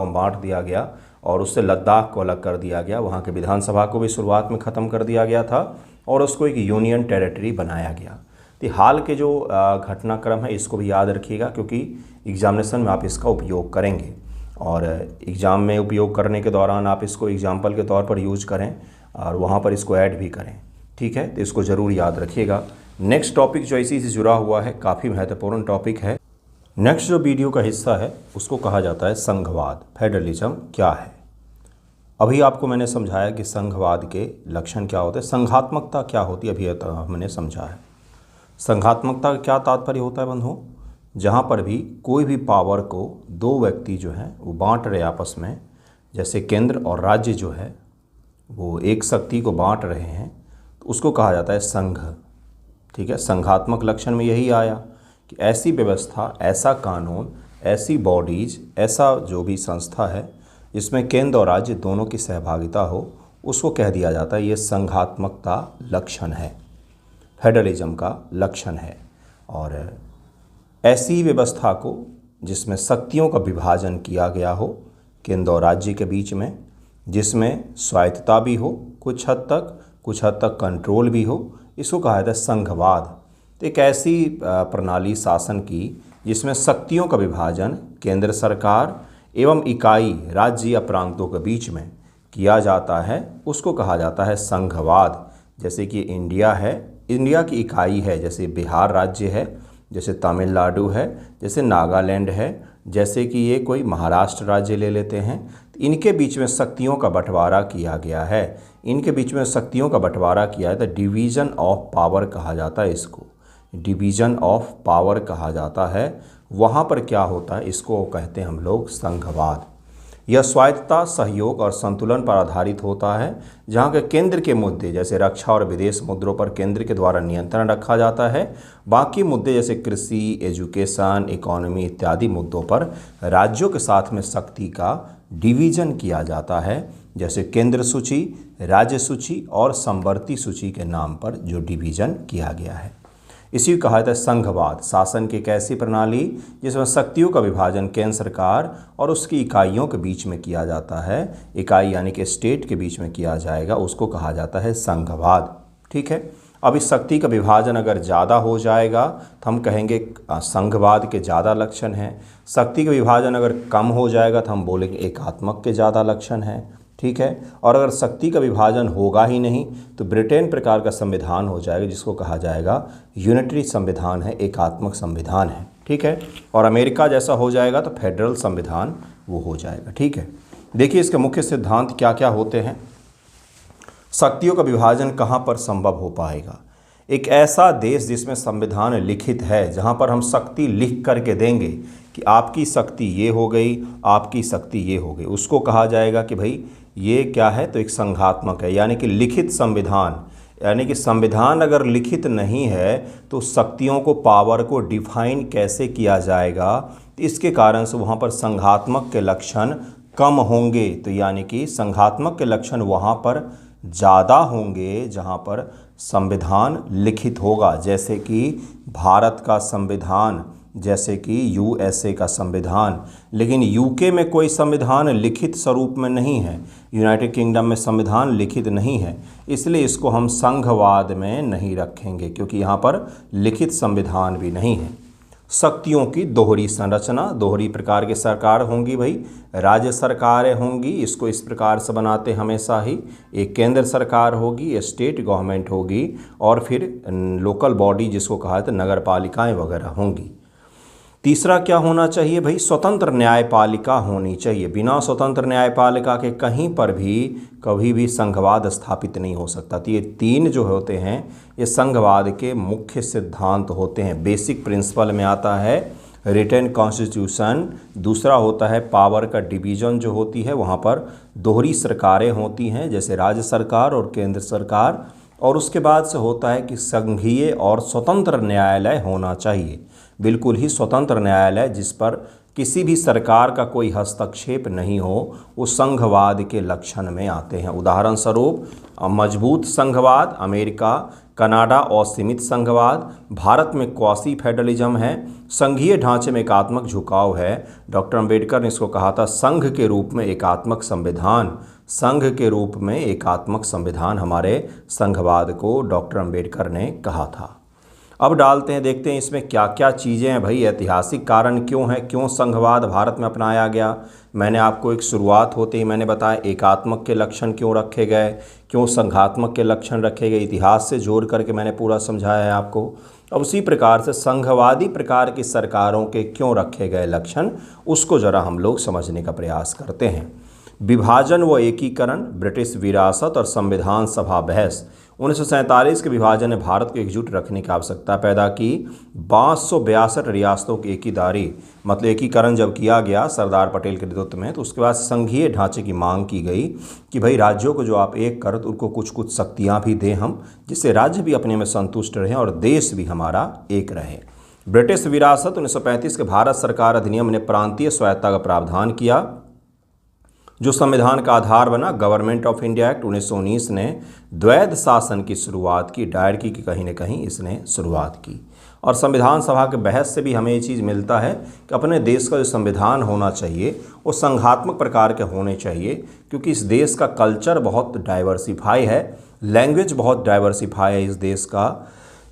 में बांट दिया गया और उससे लद्दाख को अलग कर दिया गया। वहाँ के विधानसभा को भी शुरुआत में ख़त्म कर दिया गया था और उसको एक यूनियन टेरिटरी बनाया गया। तो हाल के जो घटनाक्रम है इसको भी याद रखिएगा क्योंकि एग्जामिनेशन में आप इसका उपयोग करेंगे और एग्ज़ाम में उपयोग करने के दौरान आप इसको एग्जाम्पल के तौर पर यूज करें और वहाँ पर इसको ऐड भी करें, ठीक है। तो इसको ज़रूर याद रखिएगा। नेक्स्ट टॉपिक जो इसी से जुड़ा हुआ है, काफ़ी महत्वपूर्ण टॉपिक है। नेक्स्ट जो वीडियो का हिस्सा है उसको कहा जाता है संघवाद, फेडरलिज्म क्या है। अभी आपको मैंने समझाया कि संघवाद के लक्षण क्या होते हैं, संघात्मकता क्या होती है, अभी तो हमने समझा है। संघात्मकता का क्या तात्पर्य होता है बंधुओं, जहाँ पर भी कोई भी पावर को 2 व्यक्ति जो हैं वो बांट रहे आपस में, जैसे केंद्र और राज्य जो है वो एक शक्ति को बांट रहे हैं, तो उसको कहा जाता है संघ, ठीक है। संघात्मक लक्षण में यही आया कि ऐसी व्यवस्था, ऐसा कानून, ऐसी बॉडीज, ऐसा जो भी संस्था है जिसमें केंद्र और राज्य दोनों की सहभागिता हो, उसको कह दिया जाता है ये संघात्मकता लक्षण है, फेडरलिज्म का लक्षण है। और ऐसी व्यवस्था को जिसमें शक्तियों का विभाजन किया गया हो केंद्र और राज्य के बीच में, जिसमें स्वायत्तता भी हो कुछ हद तक कंट्रोल भी हो, इसको कहा जाता है संघवाद। तो एक ऐसी प्रणाली शासन की जिसमें शक्तियों का विभाजन, केंद्र सरकार एवं इकाई राज्य या प्रांतों के बीच में किया जाता है उसको कहा जाता है संघवाद। जैसे कि इंडिया है, इंडिया की इकाई है, जैसे बिहार राज्य है, जैसे तमिलनाडु है, जैसे नागालैंड है, जैसे कि ये कोई महाराष्ट्र राज्य ले लेते हैं, तो इनके बीच में शक्तियों का बंटवारा किया गया है। इनके बीच में शक्तियों का बंटवारा किया है तो डिवीज़न ऑफ पावर कहा जाता है। इसको डिवीज़न ऑफ पावर कहा जाता है। वहाँ पर क्या होता है, इसको कहते हैं हम लोग संघवाद। यह स्वायत्तता, सहयोग और संतुलन पर आधारित होता है, जहाँ के केंद्र के मुद्दे जैसे रक्षा और विदेश मुद्दों पर केंद्र के द्वारा नियंत्रण रखा जाता है। बाकी मुद्दे जैसे कृषि, एजुकेशन, इकोनॉमी इत्यादि मुद्दों पर राज्यों के साथ में शक्ति का डिवीज़न किया जाता है, जैसे केंद्र सूची, राज्य सूची और समवर्ती सूची के नाम पर जो डिवीज़न किया गया है। इसी को कहा जाता है संघवाद। शासन की एक ऐसी प्रणाली जिसमें शक्तियों का विभाजन केंद्र सरकार और उसकी इकाइयों के बीच में किया जाता है, इकाई यानी कि स्टेट के बीच में किया जाएगा, उसको कहा जाता है संघवाद। ठीक है। अब इस शक्ति का विभाजन अगर ज़्यादा हो जाएगा तो हम कहेंगे संघवाद के ज़्यादा लक्षण हैं। शक्ति का विभाजन अगर कम हो जाएगा तो हम बोलेंगे एकात्मक के ज़्यादा लक्षण हैं। ठीक है। और अगर शक्ति का विभाजन होगा ही नहीं तो ब्रिटेन प्रकार का संविधान हो जाएगा, जिसको कहा जाएगा यूनिटरी संविधान है, एकात्मक संविधान है। ठीक है। और अमेरिका जैसा हो जाएगा तो फेडरल संविधान वो हो जाएगा। ठीक है। देखिए इसके मुख्य सिद्धांत क्या क्या होते हैं। शक्तियों का विभाजन कहाँ पर संभव हो पाएगा? एक ऐसा देश जिसमें संविधान लिखित है, जहाँ पर हम शक्ति लिख करके देंगे कि आपकी शक्ति ये हो गई, आपकी शक्ति ये हो गई, उसको कहा जाएगा कि भाई ये क्या है, तो एक संघात्मक है, यानी कि लिखित संविधान। यानी कि संविधान अगर लिखित नहीं है तो शक्तियों को, पावर को डिफाइन कैसे किया जाएगा, इसके कारण से वहाँ पर संघात्मक के लक्षण कम होंगे। तो यानी कि संघात्मक के लक्षण वहाँ पर ज़्यादा होंगे जहाँ पर संविधान लिखित होगा, जैसे कि भारत का संविधान, जैसे कि यूएसए का संविधान। लेकिन यूके में कोई संविधान लिखित स्वरूप में नहीं है, यूनाइटेड किंगडम में संविधान लिखित नहीं है, इसलिए इसको हम संघवाद में नहीं रखेंगे, क्योंकि यहाँ पर लिखित संविधान भी नहीं है। शक्तियों की दोहरी संरचना, दोहरी प्रकार की सरकार होंगी भाई, राज्य सरकारें होंगी, इसको इस प्रकार से बनाते हमेशा ही। एक केंद्र सरकार होगी, स्टेट गवर्नमेंट होगी, और फिर लोकल बॉडी जिसको कहा जाता है नगर पालिकाएँ वगैरह होंगी। तीसरा क्या होना चाहिए भाई, स्वतंत्र न्यायपालिका होनी चाहिए। बिना स्वतंत्र न्यायपालिका के कहीं पर भी कभी भी संघवाद स्थापित नहीं हो सकता। तो ये तीन जो होते हैं ये संघवाद के मुख्य सिद्धांत होते हैं। बेसिक प्रिंसिपल में आता है रिटन कॉन्स्टिट्यूशन, दूसरा होता है पावर का डिवीज़न जो होती है, वहाँ पर दोहरी सरकारें होती हैं जैसे राज्य सरकार और केंद्र सरकार, और उसके बाद से होता है कि संघीय और स्वतंत्र न्यायालय होना चाहिए, बिल्कुल ही स्वतंत्र न्यायालय जिस पर किसी भी सरकार का कोई हस्तक्षेप नहीं हो, वो संघवाद के लक्षण में आते हैं। उदाहरण स्वरूप मजबूत संघवाद अमेरिका, कनाडा असीमित संघवाद, भारत में क्वासी फेडरलिज्म है, संघीय ढांचे में एकात्मक झुकाव है। डॉक्टर अंबेडकर ने इसको कहा था संघ के रूप में एकात्मक संविधान, संघ के रूप में एकात्मक संविधान हमारे संघवाद को डॉक्टर अंबेडकर ने कहा था। अब डालते हैं, देखते हैं इसमें क्या क्या चीज़ें हैं भाई। ऐतिहासिक कारण क्यों है, क्यों संघवाद भारत में अपनाया गया। मैंने आपको एक शुरुआत होते ही मैंने बताया एकात्मक के लक्षण क्यों रखे गए, क्यों संघात्मक के लक्षण रखे गए, इतिहास से जोड़ करके मैंने पूरा समझाया है आपको। अब उसी प्रकार से संघवादी प्रकार की सरकारों के क्यों रखे गए लक्षण, उसको ज़रा हम लोग समझने का प्रयास करते हैं। विभाजन व एकीकरण, ब्रिटिश विरासत और संविधान सभा बहस। 1947 के विभाजन ने भारत को एकजुट रखने की आवश्यकता पैदा की। 562 रियासतों की एकीदारी, मतलब एकीकरण जब किया गया सरदार पटेल के नेतृत्व में, तो उसके बाद संघीय ढांचे की मांग की गई कि भाई राज्यों को जो आप एक करो तो उनको कुछ कुछ शक्तियाँ भी दें हम, जिससे राज्य भी अपने में संतुष्ट रहें और देश भी हमारा एक रहे। ब्रिटिश विरासत 1935 के भारत सरकार अधिनियम ने प्रांतीय स्वायत्तता का प्रावधान किया, जो संविधान का आधार बना। गवर्नमेंट ऑफ इंडिया एक्ट 1919 ने द्वैध शासन की शुरुआत की, डायरकी की कहीं न कहीं इसने शुरुआत की। और संविधान सभा के बहस से भी हमें ये चीज़ मिलता है कि अपने देश का जो संविधान होना चाहिए वो संघात्मक प्रकार के होने चाहिए, क्योंकि इस देश का कल्चर बहुत डाइवर्सिफाई है, लैंग्वेज बहुत डाइवर्सिफाई है इस देश का,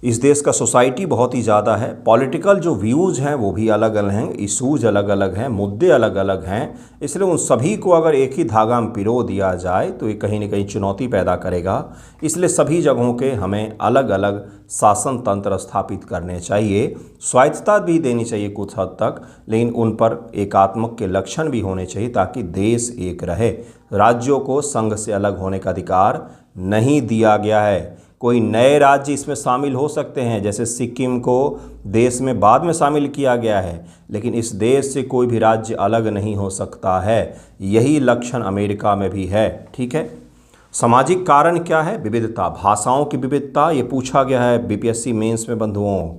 इस देश का सोसाइटी बहुत ही ज़्यादा है, पॉलिटिकल जो व्यूज़ हैं वो भी अलग अलग हैं, इशूज़ अलग अलग हैं, मुद्दे अलग अलग हैं। इसलिए उन सभी को अगर एक ही धागा में पिरो दिया जाए तो ये कहीं ना कहीं चुनौती पैदा करेगा। इसलिए सभी जगहों के हमें अलग अलग शासन तंत्र स्थापित करने चाहिए, स्वायत्तता भी देनी चाहिए कुछ हद तक, लेकिन उन पर एकात्मक के लक्षण भी होने चाहिए ताकि देश एक रहे। राज्यों को संघ से अलग होने का अधिकार नहीं दिया गया है। कोई नए राज्य इसमें शामिल हो सकते हैं, जैसे सिक्किम को देश में बाद में शामिल किया गया है, लेकिन इस देश से कोई भी राज्य अलग नहीं हो सकता है। यही लक्षण अमेरिका में भी है। ठीक है, सामाजिक कारण क्या है? विविधता, भाषाओं की विविधता, ये पूछा गया है बीपीएससी मेंस में बंधुओं।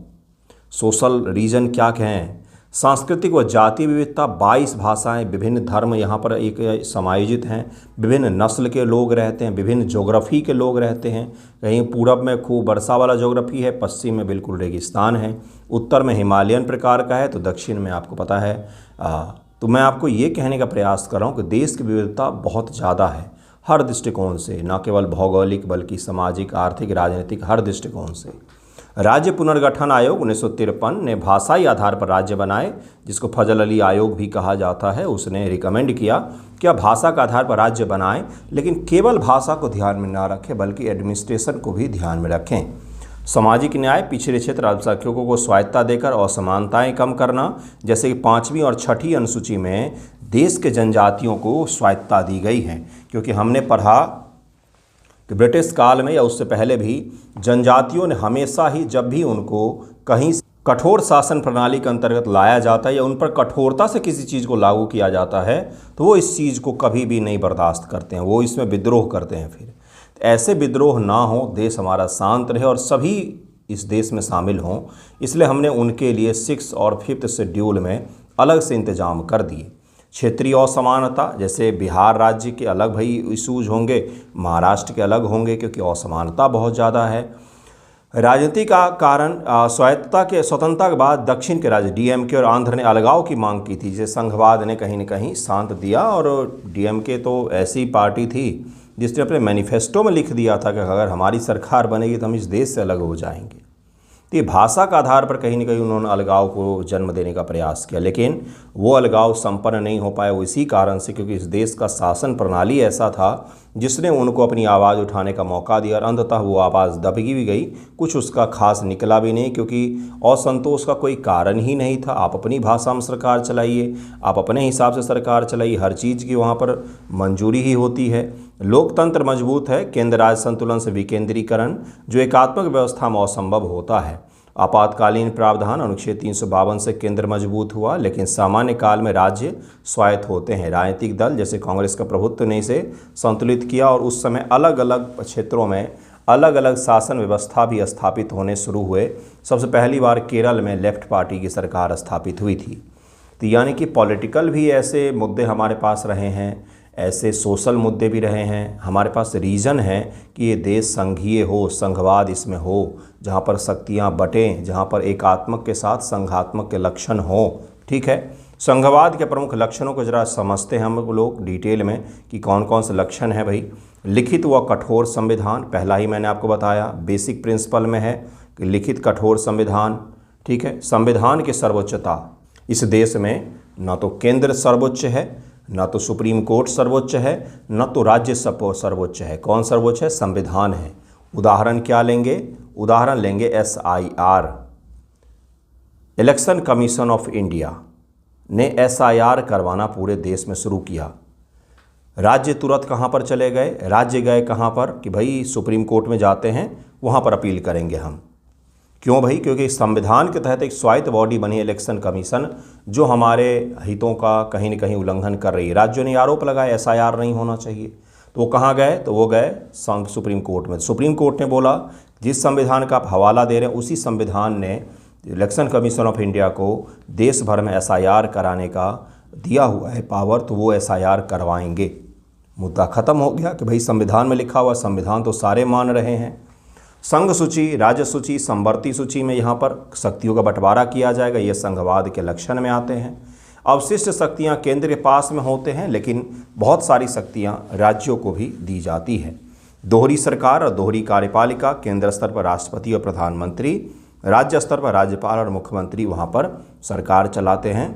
सोशल रीजन क्या कहें? सांस्कृतिक व जातीय विविधता, 22 भाषाएं, विभिन्न धर्म यहाँ पर एक समायोजित हैं, विभिन्न नस्ल के लोग रहते हैं, विभिन्न ज्योग्राफी के लोग रहते हैं। कहीं पूरब में खूब वर्षा वाला ज्योग्राफी है, पश्चिम में बिल्कुल रेगिस्तान है, उत्तर में हिमालयन प्रकार का है, तो दक्षिण में आपको पता है। तो मैं आपको ये कहने का प्रयास कर रहा हूँ कि देश की विविधता बहुत ज़्यादा है हर दृष्टिकोण से, न केवल भौगोलिक बल्कि सामाजिक, आर्थिक, राजनीतिक, हर दृष्टिकोण से। राज्य पुनर्गठन आयोग 1953 ने भाषाई आधार पर राज्य बनाए, जिसको फजल अली आयोग भी कहा जाता है। उसने रिकमेंड किया कि आप भाषा के आधार पर राज्य बनाएं, लेकिन केवल भाषा को ध्यान में ना रखें बल्कि एडमिनिस्ट्रेशन को भी ध्यान में रखें। सामाजिक न्याय, पिछड़े क्षेत्र अल्पसंख्यकों को स्वायत्तता देकर असमानताएं कम करना, जैसे कि 5वीं और 6ठी अनुसूची में देश के जनजातियों को स्वायत्तता दी गई है, क्योंकि हमने पढ़ा कि ब्रिटिश काल में या उससे पहले भी जनजातियों ने हमेशा ही, जब भी उनको कहीं कठोर शासन प्रणाली के अंतर्गत लाया जाता है या उन पर कठोरता से किसी चीज़ को लागू किया जाता है, तो वो इस चीज़ को कभी भी नहीं बर्दाश्त करते हैं, वो इसमें विद्रोह करते हैं। फिर ऐसे विद्रोह ना हो, देश हमारा शांत रहे और सभी इस देश में शामिल हों, इसलिए हमने उनके लिए 6 और 5th शेड्यूल में अलग से इंतजाम कर दिए। क्षेत्रीय असमानता, जैसे बिहार राज्य के अलग भाई इशूज होंगे, महाराष्ट्र के अलग होंगे, क्योंकि असमानता बहुत ज़्यादा है। राजनीति का कारण, स्वायत्तता के स्वतंत्रता के बाद दक्षिण के राज्य डीएमके और आंध्र ने अलगाव की मांग की थी, जिसे संघवाद ने कहीं न कहीं शांत दिया। और डीएमके तो ऐसी पार्टी थी जिसने अपने मैनिफेस्टो में लिख दिया था कि अगर हमारी सरकार बनेगी तो हम इस देश से अलग हो जाएंगे। तो ये भाषा का आधार पर कहीं न कहीं उन्होंने अलगाव को जन्म देने का प्रयास किया, लेकिन वो अलगाव संपन्न नहीं हो पाया। वो इसी कारण से, क्योंकि इस देश का शासन प्रणाली ऐसा था जिसने उनको अपनी आवाज़ उठाने का मौका दिया और अंततः वो आवाज़ दबी भी गई, कुछ उसका खास निकला भी नहीं, क्योंकि असंतोष का कोई कारण ही नहीं था। आप अपनी भाषा में सरकार चलाइए, आप अपने हिसाब से सरकार चलाइए, हर चीज़ की वहाँ पर मंजूरी ही होती है। लोकतंत्र मजबूत है, केंद्र राज्य संतुलन से विकेंद्रीकरण, जो एकात्मक व्यवस्था में असंभव होता है। आपातकालीन प्रावधान, अनुच्छेद 352 से केंद्र मजबूत हुआ, लेकिन सामान्य काल में राज्य स्वायत्त होते हैं। राजनीतिक दल जैसे कांग्रेस का प्रभुत्व ने इसे संतुलित किया और उस समय अलग अलग क्षेत्रों में अलग अलग शासन व्यवस्था भी स्थापित होने शुरू हुए। सबसे पहली बार केरल में लेफ्ट पार्टी की सरकार स्थापित हुई थी। तो यानी कि पॉलिटिकल भी ऐसे मुद्दे हमारे पास रहे हैं, ऐसे सोशल मुद्दे भी रहे हैं। हमारे पास रीज़न है कि ये देश संघीय हो, संघवाद इसमें हो, जहाँ पर शक्तियाँ बटें, जहाँ पर एकात्मक के साथ संघात्मक के लक्षण हो। ठीक है, संघवाद के प्रमुख लक्षणों को जरा समझते हैं हम लोग डिटेल में कि कौन कौन से लक्षण हैं। भाई, लिखित व कठोर संविधान, पहला ही मैंने आपको बताया, बेसिक प्रिंसिपल में है कि लिखित कठोर संविधान। ठीक है, संविधान की सर्वोच्चता, इस देश में न तो केंद्र सर्वोच्च है, न तो सुप्रीम कोर्ट सर्वोच्च है, न तो राज्य सर्वोच्च है। कौन सर्वोच्च है? संविधान है। उदाहरण क्या लेंगे? उदाहरण लेंगे SIR, election commission of India ने SIR करवाना पूरे देश में शुरू किया। राज्य तुरंत कहाँ पर चले गए? राज्य गए कहाँ पर कि भाई सुप्रीम कोर्ट में जाते हैं, वहाँ पर अपील करेंगे हम। क्यों भाई? क्योंकि संविधान के तहत एक स्वायत्त बॉडी बनी इलेक्शन कमीशन, जो हमारे हितों का कहीं न कहीं उल्लंघन कर रही है। राज्यों ने आरोप लगाया SIR नहीं होना चाहिए, तो वो कहाँ गए? तो वो गए सुप्रीम कोर्ट में। सुप्रीम कोर्ट ने बोला जिस संविधान का आप हवाला दे रहे हैं उसी संविधान ने इलेक्शन कमीशन ऑफ इंडिया को देश भर में SIR कराने का दिया हुआ है पावर, तो वो SIR करवाएंगे। मुद्दा खत्म हो गया कि भाई संविधान में लिखा हुआ, संविधान तो सारे मान रहे हैं। संघ सूची, राज्य सूची, संवर्ती सूची में यहाँ पर शक्तियों का बंटवारा किया जाएगा, ये संघवाद के लक्षण में आते हैं। अवशिष्ट शक्तियाँ केंद्र के पास में होते हैं, लेकिन बहुत सारी शक्तियाँ राज्यों को भी दी जाती हैं। दोहरी सरकार और दोहरी कार्यपालिका, केंद्र स्तर पर राष्ट्रपति और प्रधानमंत्री, राज्य स्तर पर राज्यपाल और मुख्यमंत्री वहाँ पर सरकार चलाते हैं,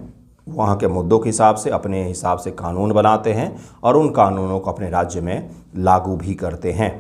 वहाँ के मुद्दों के हिसाब से अपने हिसाब से कानून बनाते हैं और उन कानूनों को अपने राज्य में लागू भी करते हैं।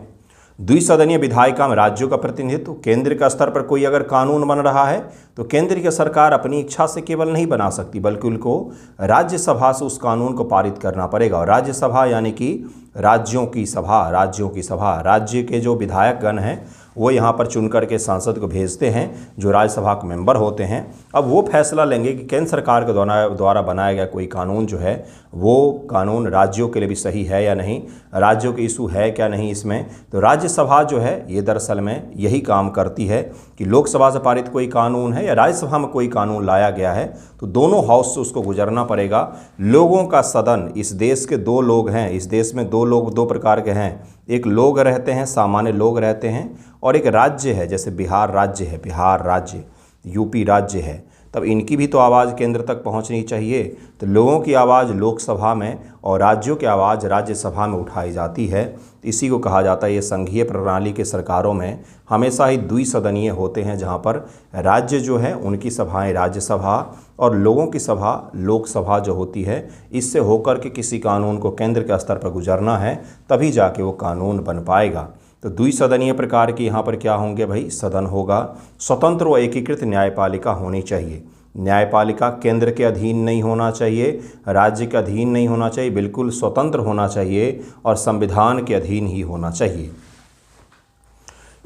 द्विसदनीय विधायिका में राज्यों का प्रतिनिधित्व, केंद्र का स्तर पर कोई अगर कानून बन रहा है तो केंद्र की सरकार अपनी इच्छा से केवल नहीं बना सकती बल्कि उनको राज्यसभा से उस कानून को पारित करना पड़ेगा। और राज्यसभा यानी कि राज्यों की सभा, राज्य के जो विधायकगण हैं वो यहाँ पर चुन करके सांसद को भेजते हैं जो राज्यसभा के मेंबर होते हैं। अब वो फैसला लेंगे कि केंद्र सरकार के द्वारा बनाया गया कोई कानून जो है वो कानून राज्यों के लिए भी सही है या नहीं, राज्यों के इशू है क्या नहीं इसमें। तो राज्यसभा जो है ये दरअसल में यही काम करती है कि लोकसभा से पारित कोई कानून है या राज्यसभा में कोई कानून लाया गया है तो दोनों हाउस से उसको गुजरना पड़ेगा। लोगों का सदन, इस देश के दो लोग हैं, इस देश में दो लोग दो प्रकार के हैं, एक लोग रहते हैं, सामान्य लोग रहते हैं, और एक राज्य है, जैसे बिहार राज्य है, बिहार राज्य, यूपी राज्य है, तब इनकी भी तो आवाज़ केंद्र तक पहुंचनी चाहिए। तो लोगों की आवाज़ लोकसभा में और राज्यों की आवाज़ राज्यसभा में उठाई जाती है। इसी को कहा जाता है, ये संघीय प्रणाली के सरकारों में हमेशा ही द्विसदनीय होते हैं, जहां पर राज्य जो है उनकी सभाएं राज्यसभा और लोगों की सभा लोकसभा जो होती है, इससे होकर के किसी कानून को केंद्र के स्तर पर गुजरना है तभी जाके वो कानून बन पाएगा। तो द्विसदनीय प्रकार की यहाँ पर क्या होंगे भाई, सदन होगा। स्वतंत्र व एकीकृत न्यायपालिका होनी चाहिए। न्यायपालिका केंद्र के अधीन नहीं होना चाहिए, राज्य के अधीन नहीं होना चाहिए, बिल्कुल स्वतंत्र होना चाहिए और संविधान के अधीन ही होना चाहिए।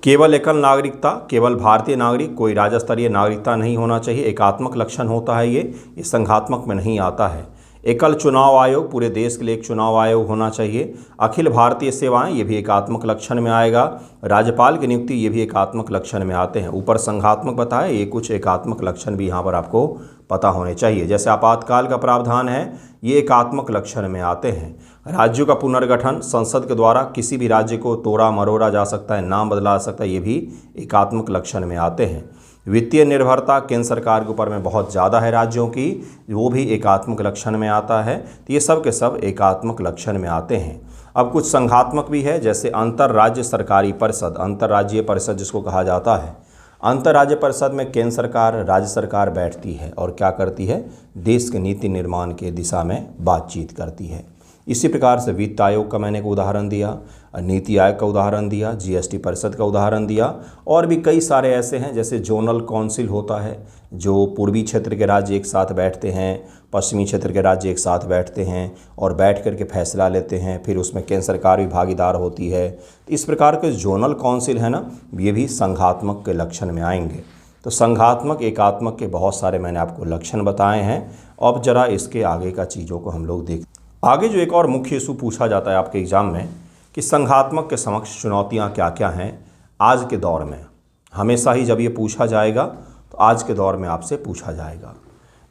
केवल एकल नागरिकता, केवल भारतीय नागरिक, कोई राज्य स्तरीय नागरिकता नहीं होना चाहिए। एकात्मक लक्षण होता है ये संघात्मक में नहीं आता है। एकल चुनाव आयोग, पूरे देश के लिए एक चुनाव आयोग होना चाहिए। अखिल भारतीय सेवाएं, ये भी एकात्मक लक्षण में आएगा। राज्यपाल की नियुक्ति, ये भी एकात्मक लक्षण में आते हैं। ऊपर संघात्मक बताया, ये कुछ एकात्मक लक्षण भी यहाँ पर आपको पता होने चाहिए। जैसे आपातकाल का प्रावधान है, ये एकात्मक लक्षण में आते हैं। राज्यों का पुनर्गठन, संसद के द्वारा किसी भी राज्य को तोड़ा मरोड़ा जा सकता है, नाम बदला जा सकता है, ये भी एकात्मक लक्षण में आते हैं। वित्तीय निर्भरता केंद्र सरकार के ऊपर में बहुत ज़्यादा है राज्यों की, वो भी एकात्मक लक्षण में आता है। तो ये सब के सब एकात्मक लक्षण में आते हैं। अब कुछ संघात्मक भी है, जैसे अंतर्राज्य सरकारी परिषद, अंतर्राज्यीय परिषद जिसको कहा जाता है। अंतर्राज्य परिषद में केंद्र सरकार, राज्य सरकार बैठती है और क्या करती है, देश के नीति निर्माण के दिशा में बातचीत करती है। इसी प्रकार से वित्त आयोग का मैंने एक उदाहरण दिया, नीति आयोग का उदाहरण दिया, जीएसटी परिषद का उदाहरण दिया, और भी कई सारे ऐसे हैं। जैसे जोनल काउंसिल होता है, जो पूर्वी क्षेत्र के राज्य एक साथ बैठते हैं, पश्चिमी क्षेत्र के राज्य एक साथ बैठते हैं और बैठ करके फैसला लेते हैं, फिर उसमें केंद्र सरकार भी भागीदार होती है। इस प्रकार के जोनल काउंसिल है ना, ये भी संघात्मक के लक्षण में आएंगे। तो संघात्मक एकात्मक के बहुत सारे मैंने आपको लक्षण बताए हैं। अब जरा इसके आगे का चीज़ों को हम लोग देखते हैं। आगे जो एक और मुख्य इशू पूछा जाता है आपके एग्जाम में कि संघात्मक के समक्ष चुनौतियां क्या क्या हैं आज के दौर में। हमेशा ही जब ये पूछा जाएगा तो आज के दौर में आपसे पूछा जाएगा।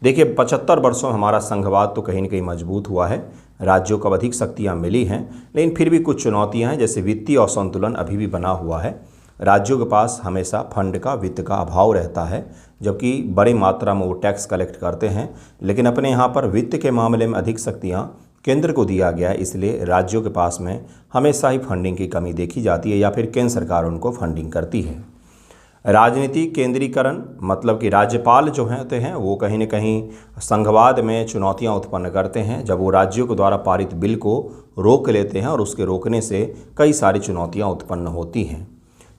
देखिए 75 वर्षों में हमारा संघवाद तो कहीं न कहीं मजबूत हुआ है, राज्यों को अधिक शक्तियाँ मिली हैं, लेकिन फिर भी कुछ चुनौतियाँ हैं। जैसे वित्तीय असंतुलन अभी भी बना हुआ है, राज्यों के पास हमेशा फंड का, वित्त का अभाव रहता है, जबकि बड़ी मात्रा में वो टैक्स कलेक्ट करते हैं, लेकिन अपने यहाँ पर वित्त के मामले में अधिक शक्तियाँ केंद्र को दिया गया है, इसलिए राज्यों के पास में हमेशा ही फंडिंग की कमी देखी जाती है या फिर केंद्र सरकार उनको फंडिंग करती है। राजनीतिक केंद्रीकरण, मतलब कि राज्यपाल जो होते हैं वो कहीं न कहीं संघवाद में चुनौतियां उत्पन्न करते हैं जब वो राज्यों के द्वारा पारित बिल को रोक लेते हैं, और उसके रोकने से कई सारी चुनौतियां उत्पन्न होती हैं।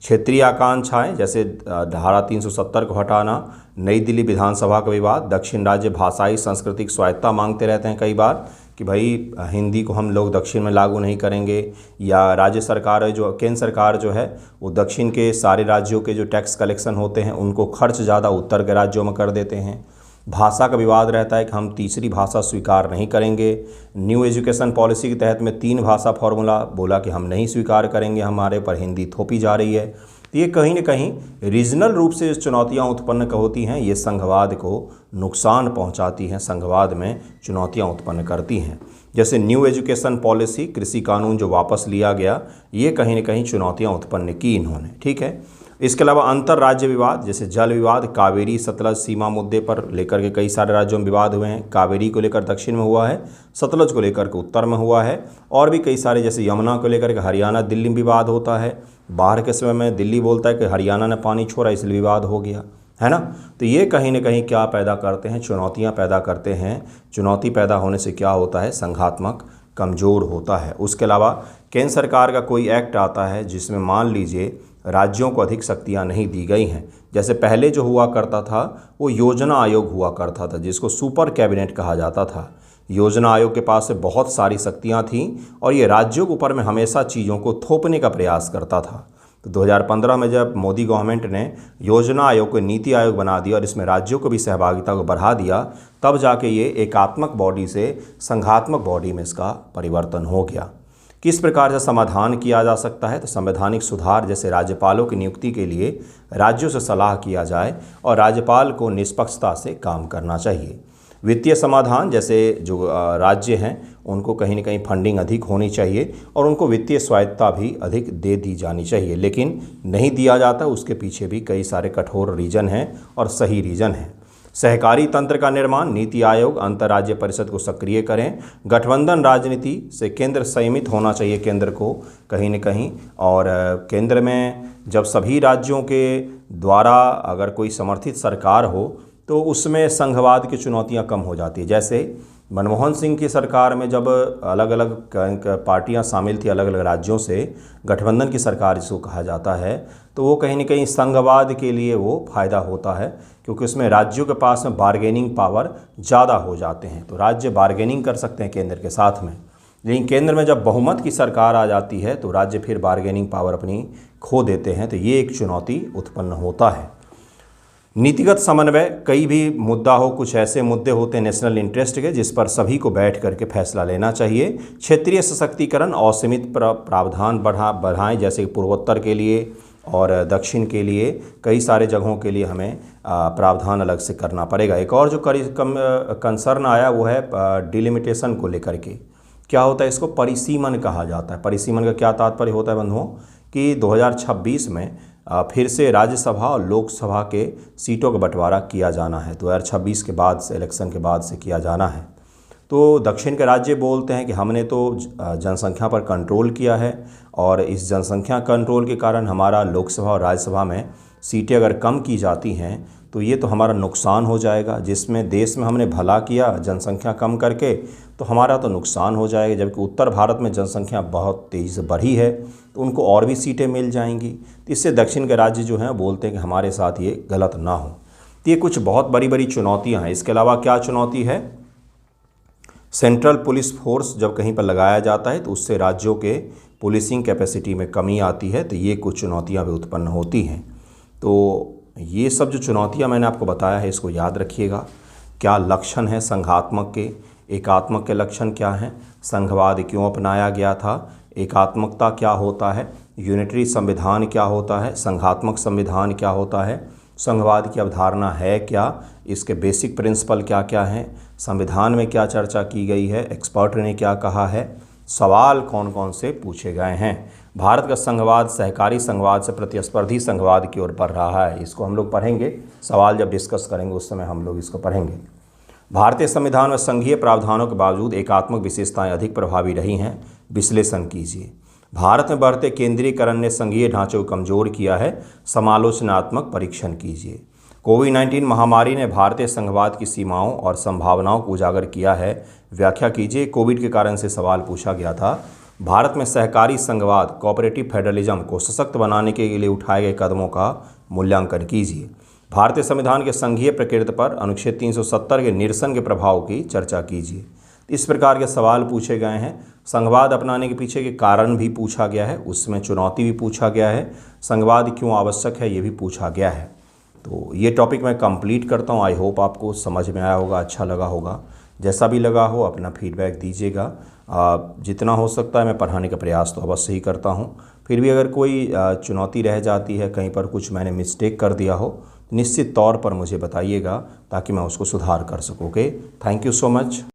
क्षेत्रीय आकांक्षाएं, जैसे धारा 370 को हटाना, नई दिल्ली विधानसभा का विवाद, दक्षिण राज्य भाषाई सांस्कृतिक स्वायत्ता मांगते रहते हैं कई बार कि भाई हिंदी को हम लोग दक्षिण में लागू नहीं करेंगे, या राज्य सरकार जो केंद्र सरकार जो है वो दक्षिण के सारे राज्यों के जो टैक्स कलेक्शन होते हैं उनको खर्च ज़्यादा उत्तर के राज्यों में कर देते हैं। भाषा का विवाद रहता है कि हम तीसरी भाषा स्वीकार नहीं करेंगे। न्यू एजुकेशन पॉलिसी के तहत में 3 भाषा फॉर्मूला बोला कि हम नहीं स्वीकार करेंगे, हमारे पर हिंदी थोपी जा रही है। तो ये कहीं न कहीं रीजनल रूप से जो चुनौतियाँ उत्पन्न होती हैं ये संघवाद को नुकसान पहुंचाती हैं, संघवाद में चुनौतियाँ उत्पन्न करती हैं। जैसे न्यू एजुकेशन पॉलिसी, कृषि कानून जो वापस लिया गया, ये कहीं न कहीं चुनौतियाँ उत्पन्न की इन्होंने, ठीक है। इसके अलावा अंतर राज्य विवाद, जैसे जल विवाद, कावेरी सतलज सीमा मुद्दे पर लेकर के कई सारे राज्यों में विवाद हुए हैं। कावेरी को लेकर दक्षिण में हुआ है, सतलज को लेकर के उत्तर में हुआ है, और भी कई सारे, जैसे यमुना को लेकर के हरियाणा दिल्ली में विवाद होता है। बाढ़ के समय में दिल्ली बोलता है कि हरियाणा ने पानी छोड़ा इसलिए विवाद हो गया, है ना। तो ये कहीं ना कहीं क्या पैदा करते हैं, चुनौतियाँ पैदा करते हैं। चुनौती पैदा होने से क्या होता है, संघात्मक कमज़ोर होता है। उसके अलावा केंद्र सरकार का कोई एक्ट आता है जिसमें मान लीजिए राज्यों को अधिक शक्तियां नहीं दी गई हैं। जैसे पहले जो हुआ करता था वो योजना आयोग हुआ करता था, जिसको सुपर कैबिनेट कहा जाता था। योजना आयोग के पास से बहुत सारी शक्तियां थीं और ये राज्यों के ऊपर में हमेशा चीज़ों को थोपने का प्रयास करता था। तो 2015 में जब मोदी गवर्नमेंट ने योजना आयोग को नीति आयोग बना दिया और इसमें राज्यों को भी सहभागिता को बढ़ा दिया, तब जाके ये एकात्मक बॉडी से संघात्मक बॉडी में इसका परिवर्तन हो गया। किस प्रकार से समाधान किया जा सकता है, तो संवैधानिक सुधार, जैसे राज्यपालों की नियुक्ति के लिए राज्यों से सलाह किया जाए और राज्यपाल को निष्पक्षता से काम करना चाहिए। वित्तीय समाधान, जैसे जो राज्य हैं उनको कहीं ना कहीं फंडिंग अधिक होनी चाहिए और उनको वित्तीय स्वायत्तता भी अधिक दे दी जानी चाहिए, लेकिन नहीं दिया जाता। उसके पीछे भी कई सारे कठोर रीजन हैं और सही रीजन हैं। सहकारी तंत्र का निर्माण, नीति आयोग अंतर्राज्य परिषद को सक्रिय करें। गठबंधन राजनीति से केंद्र संयमित होना चाहिए, केंद्र को कहीं न कहीं, और केंद्र में जब सभी राज्यों के द्वारा अगर कोई समर्थित सरकार हो तो उसमें संघवाद की चुनौतियां कम हो जाती है। जैसे मनमोहन सिंह की सरकार में जब अलग अलग पार्टियां शामिल थी अलग अलग राज्यों से, गठबंधन की सरकार जिसको कहा जाता है, तो वो कहीं ना कहीं संघवाद के लिए वो फ़ायदा होता है, क्योंकि उसमें राज्यों के पास में बार्गेनिंग पावर ज़्यादा हो जाते हैं। तो राज्य बार्गेनिंग कर सकते हैं केंद्र के साथ में, लेकिन केंद्र में जब बहुमत की सरकार आ जाती है तो राज्य फिर बार्गेनिंग पावर अपनी खो देते हैं। तो ये एक चुनौती उत्पन्न होता है। नीतिगत समन्वय, कई भी मुद्दा हो, कुछ ऐसे मुद्दे होते हैं नेशनल इंटरेस्ट के जिस पर सभी को बैठ करके फैसला लेना चाहिए। क्षेत्रीय सशक्तिकरण, असीमित प्रावधान बढ़ाएं, जैसे पूर्वोत्तर के लिए और दक्षिण के लिए, कई सारे जगहों के लिए हमें प्रावधान अलग से करना पड़ेगा। एक और जो कंसर्न आया वो है डिलिमिटेशन को लेकर के। क्या होता है, इसको परिसीमन कहा जाता है। परिसीमन का क्या तात्पर्य होता है बंधुओं, कि 2026 में फिर से राज्यसभा और लोकसभा के सीटों का बंटवारा किया जाना है। 2026 के बाद से, इलेक्शन के बाद से किया जाना है। तो दक्षिण के राज्य बोलते हैं कि हमने तो जनसंख्या पर कंट्रोल किया है और इस जनसंख्या कंट्रोल के कारण हमारा लोकसभा और राज्यसभा में सीटें अगर कम की जाती हैं तो ये तो हमारा नुकसान हो जाएगा। जिसमें देश में हमने भला किया जनसंख्या कम करके, तो हमारा तो नुकसान हो जाएगा। जबकि उत्तर भारत में जनसंख्या बहुत तेज़ी से बढ़ी है तो उनको और भी सीटें मिल जाएंगी। तो इससे दक्षिण के राज्य जो हैं बोलते हैं कि हमारे साथ ये गलत ना हो। तो ये कुछ बहुत बड़ी बड़ी चुनौतियाँ हैं। इसके अलावा क्या चुनौती है, सेंट्रल पुलिस फोर्स जब कहीं पर लगाया जाता है तो उससे राज्यों के पुलिसिंग कैपेसिटी में कमी आती है। तो ये कुछ चुनौतियाँ भी उत्पन्न होती हैं। तो ये सब जो चुनौतियाँ मैंने आपको बताया है इसको याद रखिएगा। क्या लक्षण है संघात्मक के, एकात्मक के लक्षण क्या हैं, संघवाद क्यों अपनाया गया था, एकात्मकता क्या होता है, यूनिटरी संविधान क्या होता है, संघात्मक संविधान क्या होता है, संघवाद की अवधारणा है क्या, इसके बेसिक प्रिंसिपल क्या क्या हैं, संविधान में क्या चर्चा की गई है, एक्सपर्ट ने क्या कहा है, सवाल कौन कौन से पूछे गए हैं। भारत का संघवाद सहकारी संघवाद से प्रतिस्पर्धी संघवाद की ओर बढ़ रहा है। इसको हम लोग पढ़ेंगे, सवाल जब डिस्कस करेंगे उस समय हम लोग इसको पढ़ेंगे। भारतीय संविधान में संघीय प्रावधानों के बावजूद एकात्मक विशेषताएं अधिक प्रभावी रही हैं, विश्लेषण कीजिए। भारत में बढ़ते केंद्रीकरण ने संघीय ढांचे को कमजोर किया है, समालोचनात्मक परीक्षण कीजिए। कोविड-19 महामारी ने भारतीय संघवाद की सीमाओं और संभावनाओं को उजागर किया है, व्याख्या कीजिए। कोविड के कारण से सवाल पूछा गया था। भारत में सहकारी संघवाद कोऑपरेटिव फेडरलिज्म को सशक्त बनाने के लिए उठाए गए कदमों का मूल्यांकन कीजिए। भारतीय संविधान के संघीय प्रकृति पर अनुच्छेद 370 के निरसन के प्रभाव की चर्चा कीजिए। इस प्रकार के सवाल पूछे गए हैं। संघवाद अपनाने के पीछे के कारण भी पूछा गया है, उसमें चुनौती भी पूछा गया है, संघवाद क्यों आवश्यक है ये भी पूछा गया है। तो ये टॉपिक मैं कंप्लीट करता हूँ। आई होप आपको समझ में आया होगा, अच्छा लगा होगा। जैसा भी लगा हो अपना फीडबैक दीजिएगा। जितना हो सकता है मैं पढ़ाने का प्रयास तो अवश्य ही करता हूँ। फिर भी अगर कोई चुनौती रह जाती है, कहीं पर कुछ मैंने मिस्टेक कर दिया हो, निश्चित तौर पर मुझे बताइएगा ताकि मैं उसको सुधार कर सकूँ। Okay, thank you so much.